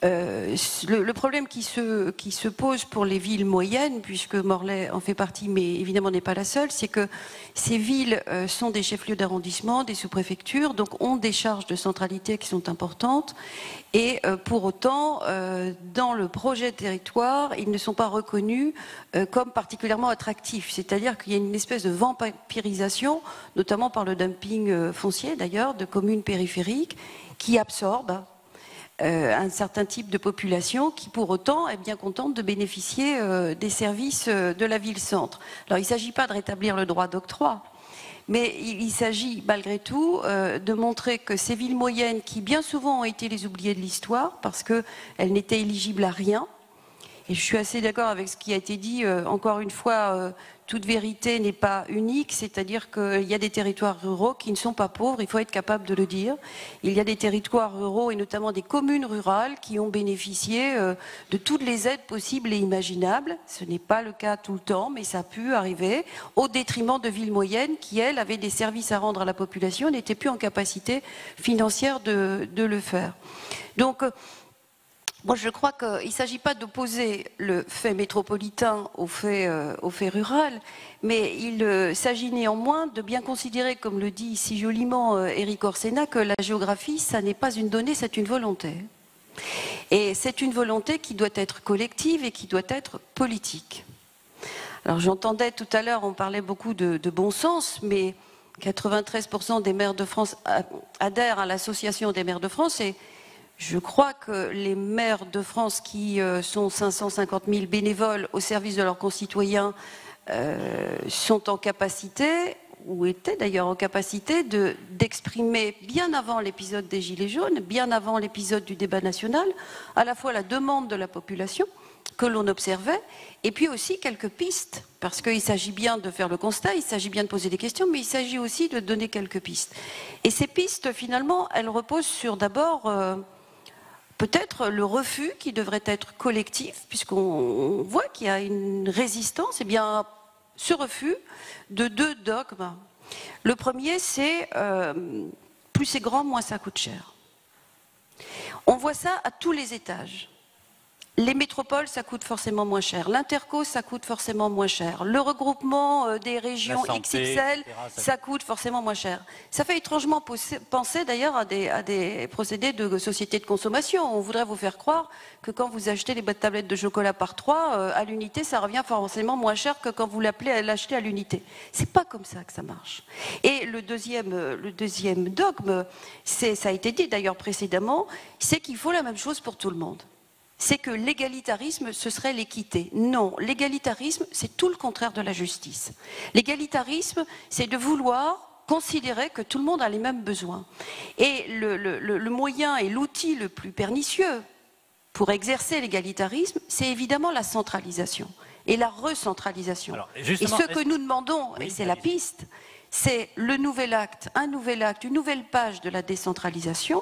Le problème qui se pose pour les villes moyennes, puisque Morlaix en fait partie, mais évidemment n'est pas la seule, c'est que ces villes sont des chefs-lieux d'arrondissement, des sous-préfectures, donc ont des charges de centralité qui sont importantes. Et pour autant, dans le projet de territoire, ils ne sont pas reconnus comme particulièrement attractifs. C'est-à-dire qu'il y a une espèce de vampirisation, notamment par le dumping foncier d'ailleurs, de communes périphériques, qui absorbent un certain type de population qui pour autant est bien contente de bénéficier des services de la ville-centre. Alors il ne s'agit pas de rétablir le droit d'octroi, mais il s'agit malgré tout de montrer que ces villes moyennes qui bien souvent ont été les oubliées de l'histoire parce qu'elles n'étaient éligibles à rien, et je suis assez d'accord avec ce qui a été dit, encore une fois, toute vérité n'est pas unique, c'est-à-dire qu'il y a des territoires ruraux qui ne sont pas pauvres, il faut être capable de le dire. Il y a des territoires ruraux et notamment des communes rurales qui ont bénéficié de toutes les aides possibles et imaginables. Ce n'est pas le cas tout le temps, mais ça a pu arriver au détriment de villes moyennes qui, elles, avaient des services à rendre à la population et n'étaient plus en capacité financière de le faire. Donc, moi, je crois qu'il ne s'agit pas d'opposer le fait métropolitain au fait rural, mais il s'agit néanmoins de bien considérer, comme le dit si joliment Éric Orsena, que la géographie, ça n'est pas une donnée, c'est une volonté. Et c'est une volonté qui doit être collective et qui doit être politique. Alors j'entendais tout à l'heure, on parlait beaucoup de bon sens, mais 93% des maires de France adhèrent à l'association des maires de France et je crois que les maires de France qui sont 550 000 bénévoles au service de leurs concitoyens sont en capacité, ou étaient d'ailleurs en capacité, d'exprimer bien avant l'épisode des Gilets jaunes, bien avant l'épisode du débat national, à la fois la demande de la population que l'on observait, et puis aussi quelques pistes, parce qu'il s'agit bien de faire le constat, il s'agit bien de poser des questions, mais il s'agit aussi de donner quelques pistes. Et ces pistes, finalement, elles reposent sur d'abord peut-être le refus qui devrait être collectif, puisqu'on voit qu'il y a une résistance, et bien ce refus de deux dogmes. Le premier, c'est plus c'est grand, moins ça coûte cher. On voit ça à tous les étages. Les métropoles, ça coûte forcément moins cher. L'interco, ça coûte forcément moins cher. Le regroupement des régions XXL, ça coûte forcément moins cher. Ça fait étrangement penser d'ailleurs à des procédés de société de consommation. On voudrait vous faire croire que quand vous achetez les boîtes de tablettes de chocolat par 3, à l'unité, ça revient forcément moins cher que quand vous l'achetez à l'unité. C'est pas comme ça que ça marche. Et le deuxième dogme, ça a été dit d'ailleurs précédemment, c'est qu'il faut la même chose pour tout le monde. C'est que l'égalitarisme, ce serait l'équité. Non, l'égalitarisme, c'est tout le contraire de la justice. L'égalitarisme, c'est de vouloir considérer que tout le monde a les mêmes besoins. Et le moyen et l'outil le plus pernicieux pour exercer l'égalitarisme, c'est évidemment la centralisation et la recentralisation. Et ce que nous demandons, et c'est la piste, c'est le nouvel acte, une nouvelle page de la décentralisation.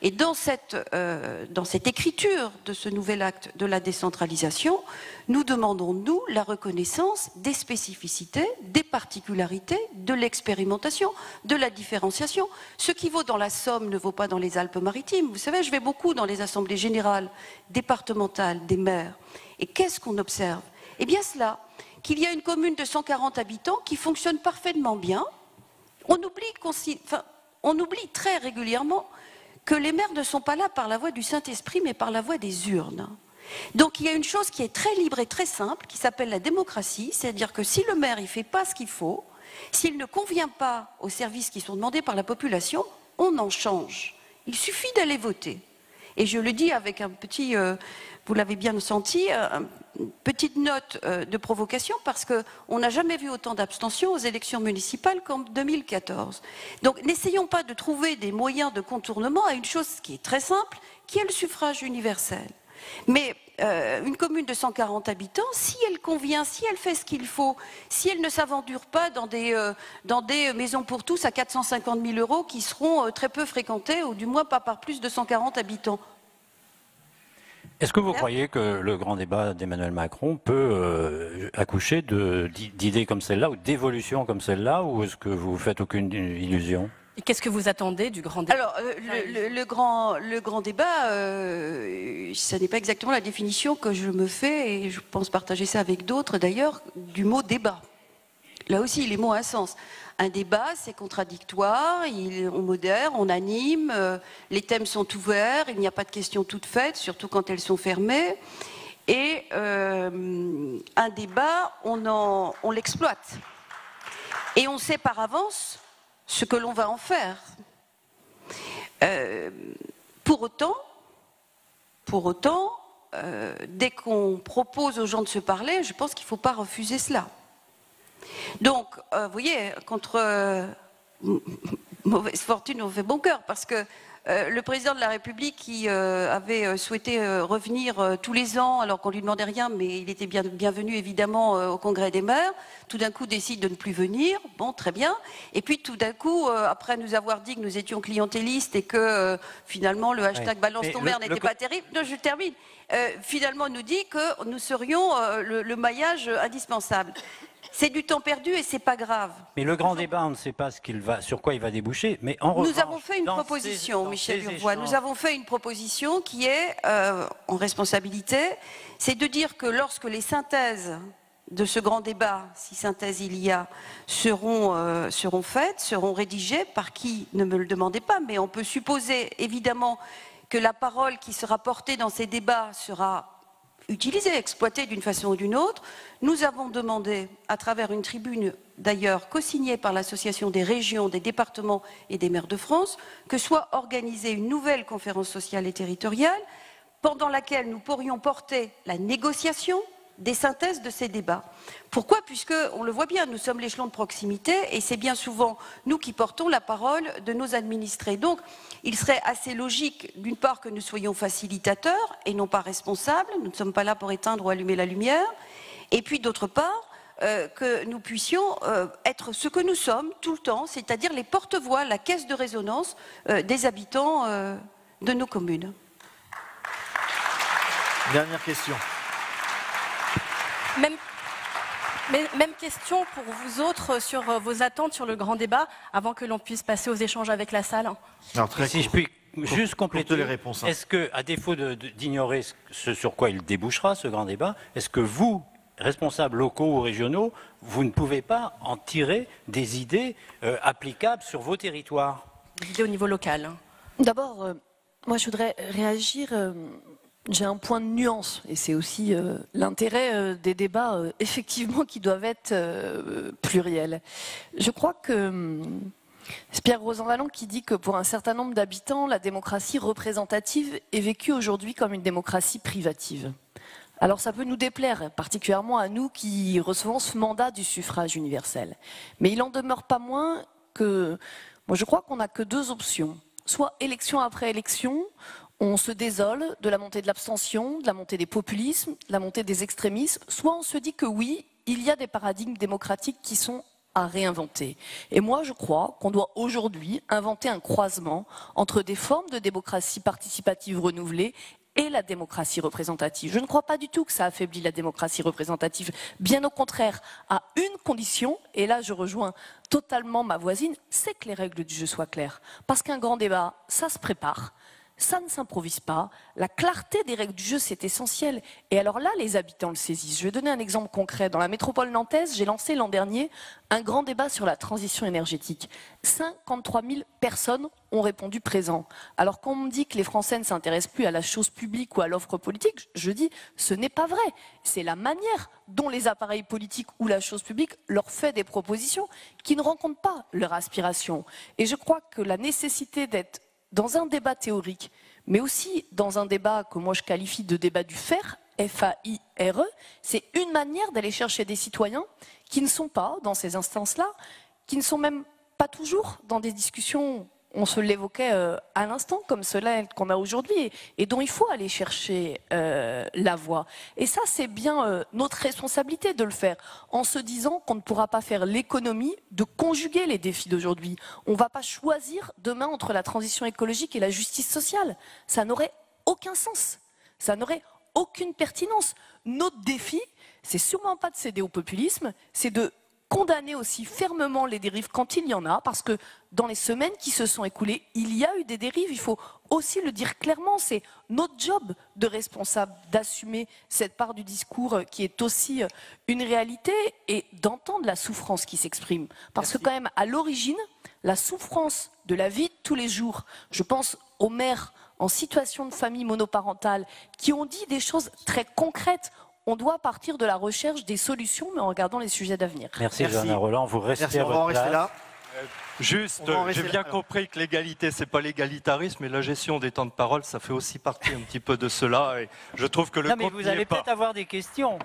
Et dans cette écriture de ce nouvel acte de la décentralisation, nous demandons, nous, la reconnaissance des spécificités, des particularités, de l'expérimentation, de la différenciation. Ce qui vaut dans la Somme ne vaut pas dans les Alpes-Maritimes. Vous savez, je vais beaucoup dans les assemblées générales, départementales, des maires. Et qu'est-ce qu'on observe? Eh bien cela, qu'il y a une commune de 140 habitants qui fonctionne parfaitement bien. On oublie très régulièrement que les maires ne sont pas là par la voie du Saint-Esprit, mais par la voie des urnes. Donc il y a une chose qui est très libre et très simple, qui s'appelle la démocratie, c'est-à-dire que si le maire ne fait pas ce qu'il faut, s'il ne convient pas aux services qui sont demandés par la population, on en change. Il suffit d'aller voter. Et je le dis avec un petit, vous l'avez bien senti, une petite note de provocation, parce qu'on n'a jamais vu autant d'abstention aux élections municipales qu'en 2014. Donc n'essayons pas de trouver des moyens de contournement à une chose qui est très simple, qui est le suffrage universel. Mais une commune de 140 habitants, si elle convient, si elle fait ce qu'il faut, si elle ne s'aventure pas dans des maisons pour tous à 450 000 € qui seront très peu fréquentées, ou du moins pas par plus de 140 habitants. Est-ce que vous croyez que le grand débat d'Emmanuel Macron peut accoucher d'idées comme celle-là ou d'évolutions comme celle-là, ou est-ce que vous ne faites aucune illusion ? Et qu'est-ce que vous attendez du grand débat? Alors, le grand débat, ça n'est pas exactement la définition que je me fais, et je pense partager ça avec d'autres d'ailleurs, du mot débat. Là aussi, les mots ont un sens. Un débat, c'est contradictoire, on modère, on anime, les thèmes sont ouverts, il n'y a pas de questions toutes faites, surtout quand elles sont fermées. Et un débat, on l'exploite. Et on sait par avance ce que l'on va en faire. Pour autant, dès qu'on propose aux gens de se parler, je pense qu'il ne faut pas refuser cela. Donc, vous voyez, contre mauvaise fortune, on fait bon cœur, parce que le président de la République, qui avait souhaité revenir tous les ans, alors qu'on ne lui demandait rien, mais il était bienvenu évidemment au Congrès des maires, tout d'un coup décide de ne plus venir, bon, très bien, et puis tout d'un coup, après nous avoir dit que nous étions clientélistes et que finalement le hashtag balance ton maire n'était pas terrible, non, je termine, finalement nous dit que nous serions le maillage indispensable. C'est du temps perdu et c'est pas grave. Mais le grand débat, on ne sait pas sur quoi il va déboucher. Mais en revanche, nous avons fait une proposition, Michel Urvoas. Nous avons fait une proposition qui est en responsabilité, c'est de dire que lorsque les synthèses de ce grand débat, si synthèse il y a, seront faites, seront rédigées, par qui, ne me le demandez pas, mais on peut supposer évidemment que la parole qui sera portée dans ces débats sera utilisée, exploitée d'une façon ou d'une autre. Nous avons demandé, à travers une tribune d'ailleurs co-signée par l'Association des régions, des départements et des maires de France, que soit organisée une nouvelle conférence sociale et territoriale pendant laquelle nous pourrions porter la négociation des synthèses de ces débats. Pourquoi? Puisque, on le voit bien, nous sommes l'échelon de proximité et c'est bien souvent nous qui portons la parole de nos administrés. Donc, il serait assez logique, d'une part, que nous soyons facilitateurs et non pas responsables. Nous ne sommes pas là pour éteindre ou allumer la lumière. Et puis, d'autre part, que nous puissions être ce que nous sommes tout le temps, c'est-à-dire les porte-voix, la caisse de résonance des habitants de nos communes. Dernière question. Même question pour vous autres sur vos attentes sur le grand débat, avant que l'on puisse passer aux échanges avec la salle. Alors, si je puis juste compléter les réponses. Est-ce que, à défaut d'ignorer ce sur quoi il débouchera, ce grand débat, est-ce que vous, responsables locaux ou régionaux, vous ne pouvez pas en tirer des idées applicables sur vos territoires? Des idées au niveau local. D'abord, moi je voudrais réagir. J'ai un point de nuance, et c'est aussi l'intérêt des débats, effectivement, qui doivent être pluriels. Je crois que c'est Pierre Rosanvallon qui dit que pour un certain nombre d'habitants, la démocratie représentative est vécue aujourd'hui comme une démocratie privative. Alors ça peut nous déplaire, particulièrement à nous qui recevons ce mandat du suffrage universel. Mais il en demeure pas moins que, moi je crois qu'on n'a que deux options. Soit élection après élection, on se désole de la montée de l'abstention, de la montée des populismes, de la montée des extrémismes, soit on se dit que oui, il y a des paradigmes démocratiques qui sont à réinventer. Et moi, je crois qu'on doit aujourd'hui inventer un croisement entre des formes de démocratie participative renouvelée et la démocratie représentative. Je ne crois pas du tout que ça affaiblit la démocratie représentative. Bien au contraire, à une condition, et là je rejoins totalement ma voisine, c'est que les règles du jeu soient claires. Parce qu'un grand débat, ça se prépare. Ça ne s'improvise pas. La clarté des règles du jeu, c'est essentiel. Et alors là, les habitants le saisissent. Je vais donner un exemple concret. Dans la métropole nantaise, j'ai lancé l'an dernier un grand débat sur la transition énergétique. 53 000 personnes ont répondu présent. Alors quand on me dit que les Français ne s'intéressent plus à la chose publique ou à l'offre politique, je dis ce n'est pas vrai. C'est la manière dont les appareils politiques ou la chose publique leur fait des propositions qui ne rencontrent pas leur aspiration. Et je crois que la nécessité d'être dans un débat théorique, mais aussi dans un débat que moi je qualifie de débat du faire, F-A-I-R-E, c'est une manière d'aller chercher des citoyens qui ne sont pas dans ces instances-là, qui ne sont même pas toujours dans des discussions, on se l'évoquait à l'instant, comme cela qu'on a aujourd'hui, et dont il faut aller chercher la voix. Et ça, c'est bien notre responsabilité de le faire, en se disant qu'on ne pourra pas faire l'économie de conjuguer les défis d'aujourd'hui. On ne va pas choisir demain entre la transition écologique et la justice sociale. Ça n'aurait aucun sens. Ça n'aurait aucune pertinence. Notre défi, c'est sûrement pas de céder au populisme, c'est de condamner aussi fermement les dérives quand il y en a, parce que dans les semaines qui se sont écoulées, il y a eu des dérives, il faut aussi le dire clairement, c'est notre job de responsable d'assumer cette part du discours qui est aussi une réalité et d'entendre la souffrance qui s'exprime. Parce que quand même, à l'origine, la souffrance de la vie de tous les jours, je pense aux mères en situation de famille monoparentale qui ont dit des choses très concrètes. On doit partir de la recherche des solutions, mais en regardant les sujets d'avenir. Merci, Johanna Roland. Vous restez à votre place. Là. Juste, j'ai bien compris que l'égalité, c'est pas l'égalitarisme, mais la gestion des temps de parole, ça fait aussi partie un petit peu de cela. Et je trouve que le non, mais vous allez peut-être avoir des questions.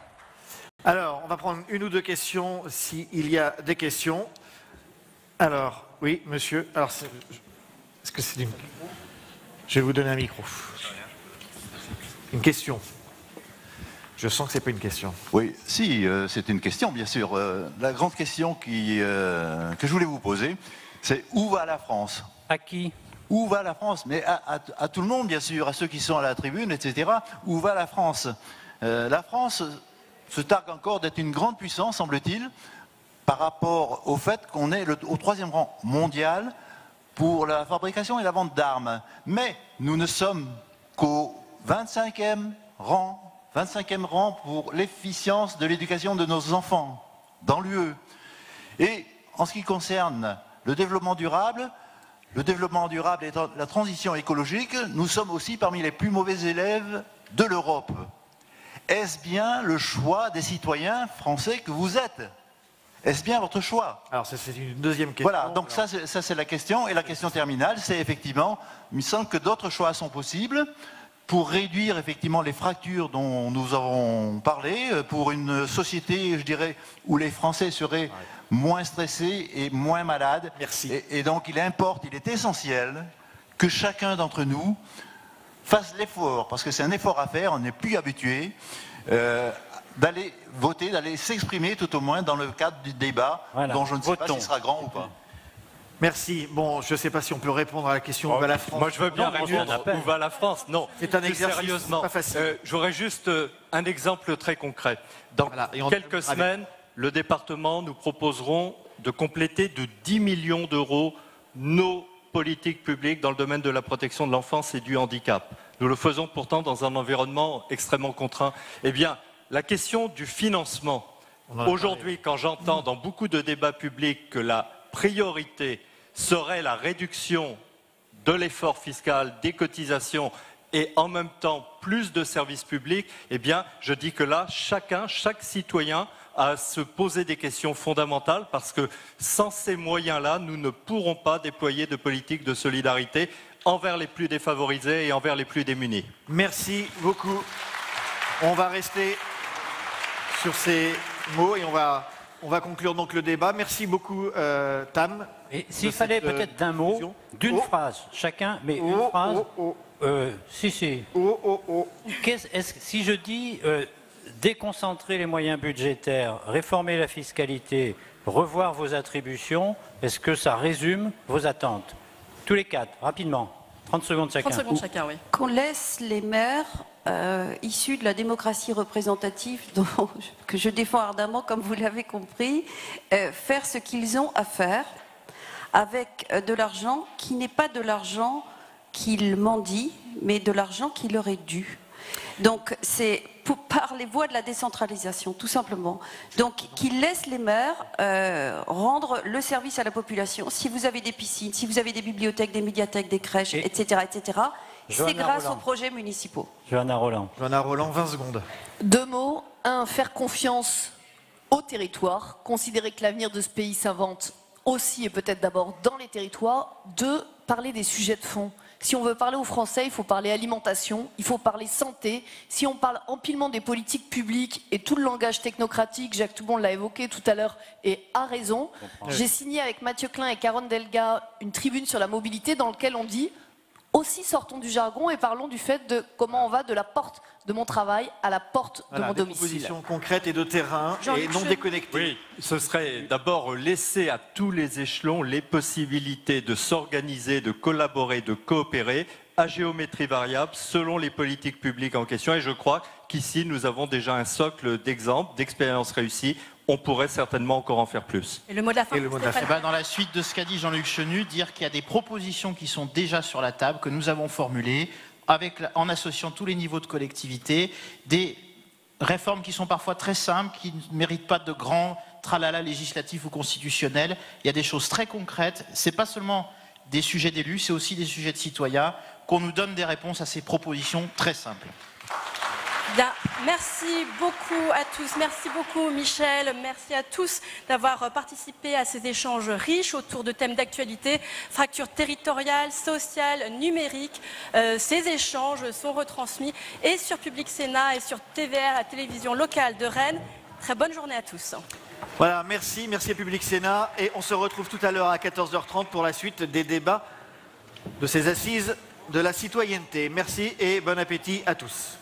Alors, on va prendre une ou deux questions, s'il y a des questions. Alors, oui, monsieur. Alors, est-ce que c'est une... Je vais vous donner un micro. Une question. Je sens que ce n'est pas une question. Oui, si, c'est une question, bien sûr. La grande question que je voulais vous poser, c'est où va la France? À qui? Où va la France? Mais à tout le monde, bien sûr, à ceux qui sont à la tribune, etc. Où va la France? La France se targue encore d'être une grande puissance, semble-t-il, par rapport au fait qu'on est au 3e rang mondial pour la fabrication et la vente d'armes. Mais nous ne sommes qu'au 25e rang pour l'efficience de l'éducation de nos enfants dans l'UE. Et en ce qui concerne le développement durable et la transition écologique, nous sommes aussi parmi les plus mauvais élèves de l'Europe. Est-ce bien le choix des citoyens français que vous êtes? Est-ce bien votre choix? Alors, c'est une deuxième question. Voilà, donc ça c'est la question. Et la question terminale, c'est effectivement, il me semble que d'autres choix sont possibles pour réduire effectivement les fractures dont nous avons parlé, pour une société, je dirais, où les Français seraient moins stressés et moins malades. Merci. Et donc il est essentiel que chacun d'entre nous fasse l'effort, parce que c'est un effort à faire, on n'est plus habitué, d'aller voter, d'aller s'exprimer tout au moins dans le cadre du débat, dont je ne sais pas s'il sera grand ou pas. Merci. Bon, je ne sais pas si on peut répondre à la question où va la France. Moi, je veux bien répondre où va la France. Non, c'est un exercice sérieusement, pas facile. J'aurais juste un exemple très concret. Dans quelques semaines, le département nous proposerons de compléter de 10 millions d'euros nos politiques publiques dans le domaine de la protection de l'enfance et du handicap. Nous le faisons pourtant dans un environnement extrêmement contraint. Eh bien, la question du financement, aujourd'hui, quand j'entends dans beaucoup de débats publics que la priorité serait la réduction de l'effort fiscal, des cotisations et en même temps plus de services publics, eh bien, je dis que là, chaque citoyen a à se poser des questions fondamentales parce que sans ces moyens-là, nous ne pourrons pas déployer de politique de solidarité envers les plus défavorisés et envers les plus démunis. Merci beaucoup. On va rester sur ces mots et on va conclure donc le débat. Merci beaucoup, Tam. Et s'il fallait peut-être d'un mot, d'une phrase, chacun, mais une phrase. Si je dis déconcentrer les moyens budgétaires, réformer la fiscalité, revoir vos attributions. Est-ce que ça résume vos attentes? Tous les quatre, rapidement. 30 secondes chacun. 30 secondes chacun, oui. Qu'on laisse les maires issus de la démocratie représentative que je défends ardemment, comme vous l'avez compris, faire ce qu'ils ont à faire avec de l'argent qui n'est pas de l'argent qu'ils mendient, mais de l'argent qui leur est dû. Donc c'est par les voies de la décentralisation, tout simplement. Donc qu'ils laissent les maires rendre le service à la population. Si vous avez des piscines, si vous avez des bibliothèques, des médiathèques, des crèches, etc., c'est grâce aux projets municipaux. Johanna Roland. Johanna Roland, 20 secondes. 2 mots. 1, faire confiance au territoire, considérer que l'avenir de ce pays s'invente aussi et peut-être d'abord dans les territoires. 2, parler des sujets de fond. Si on veut parler aux Français, il faut parler alimentation, il faut parler santé. Si on parle empilement des politiques publiques et tout le langage technocratique, Jacques Toubon l'a évoqué tout à l'heure et a raison. J'ai signé avec Mathieu Klein et Caron Delga une tribune sur la mobilité dans laquelle on dit aussi sortons du jargon et parlons du fait de comment on va de la porte de mon travail à la porte de mon domicile. Des propositions concrètes et de terrain et non déconnectées. Oui, ce serait d'abord laisser à tous les échelons les possibilités de s'organiser, de collaborer, de coopérer à géométrie variable selon les politiques publiques en question. Et je crois qu'ici, nous avons déjà un socle d'exemples, d'expériences réussies. On pourrait certainement encore en faire plus. Et le mot de la fin, Dans la suite de ce qu'a dit Jean-Luc Chenu, dire qu'il y a des propositions qui sont déjà sur la table, que nous avons formulées, en associant tous les niveaux de collectivité, des réformes qui sont parfois très simples, qui ne méritent pas de grands tralala législatifs ou constitutionnels. Il y a des choses très concrètes. Ce n'est pas seulement des sujets d'élus, c'est aussi des sujets de citoyens, qu'on nous donne des réponses à ces propositions très simples. Bien, merci beaucoup à tous, merci beaucoup Michel, merci à tous d'avoir participé à ces échanges riches autour de thèmes d'actualité, fracture territoriale, sociale, numérique. Ces échanges sont retransmis et sur Public Sénat et sur TVR, la télévision locale de Rennes. Très bonne journée à tous. Voilà, merci à Public Sénat et on se retrouve tout à l'heure à 14h30 pour la suite des débats de ces assises de la citoyenneté. Merci et bon appétit à tous.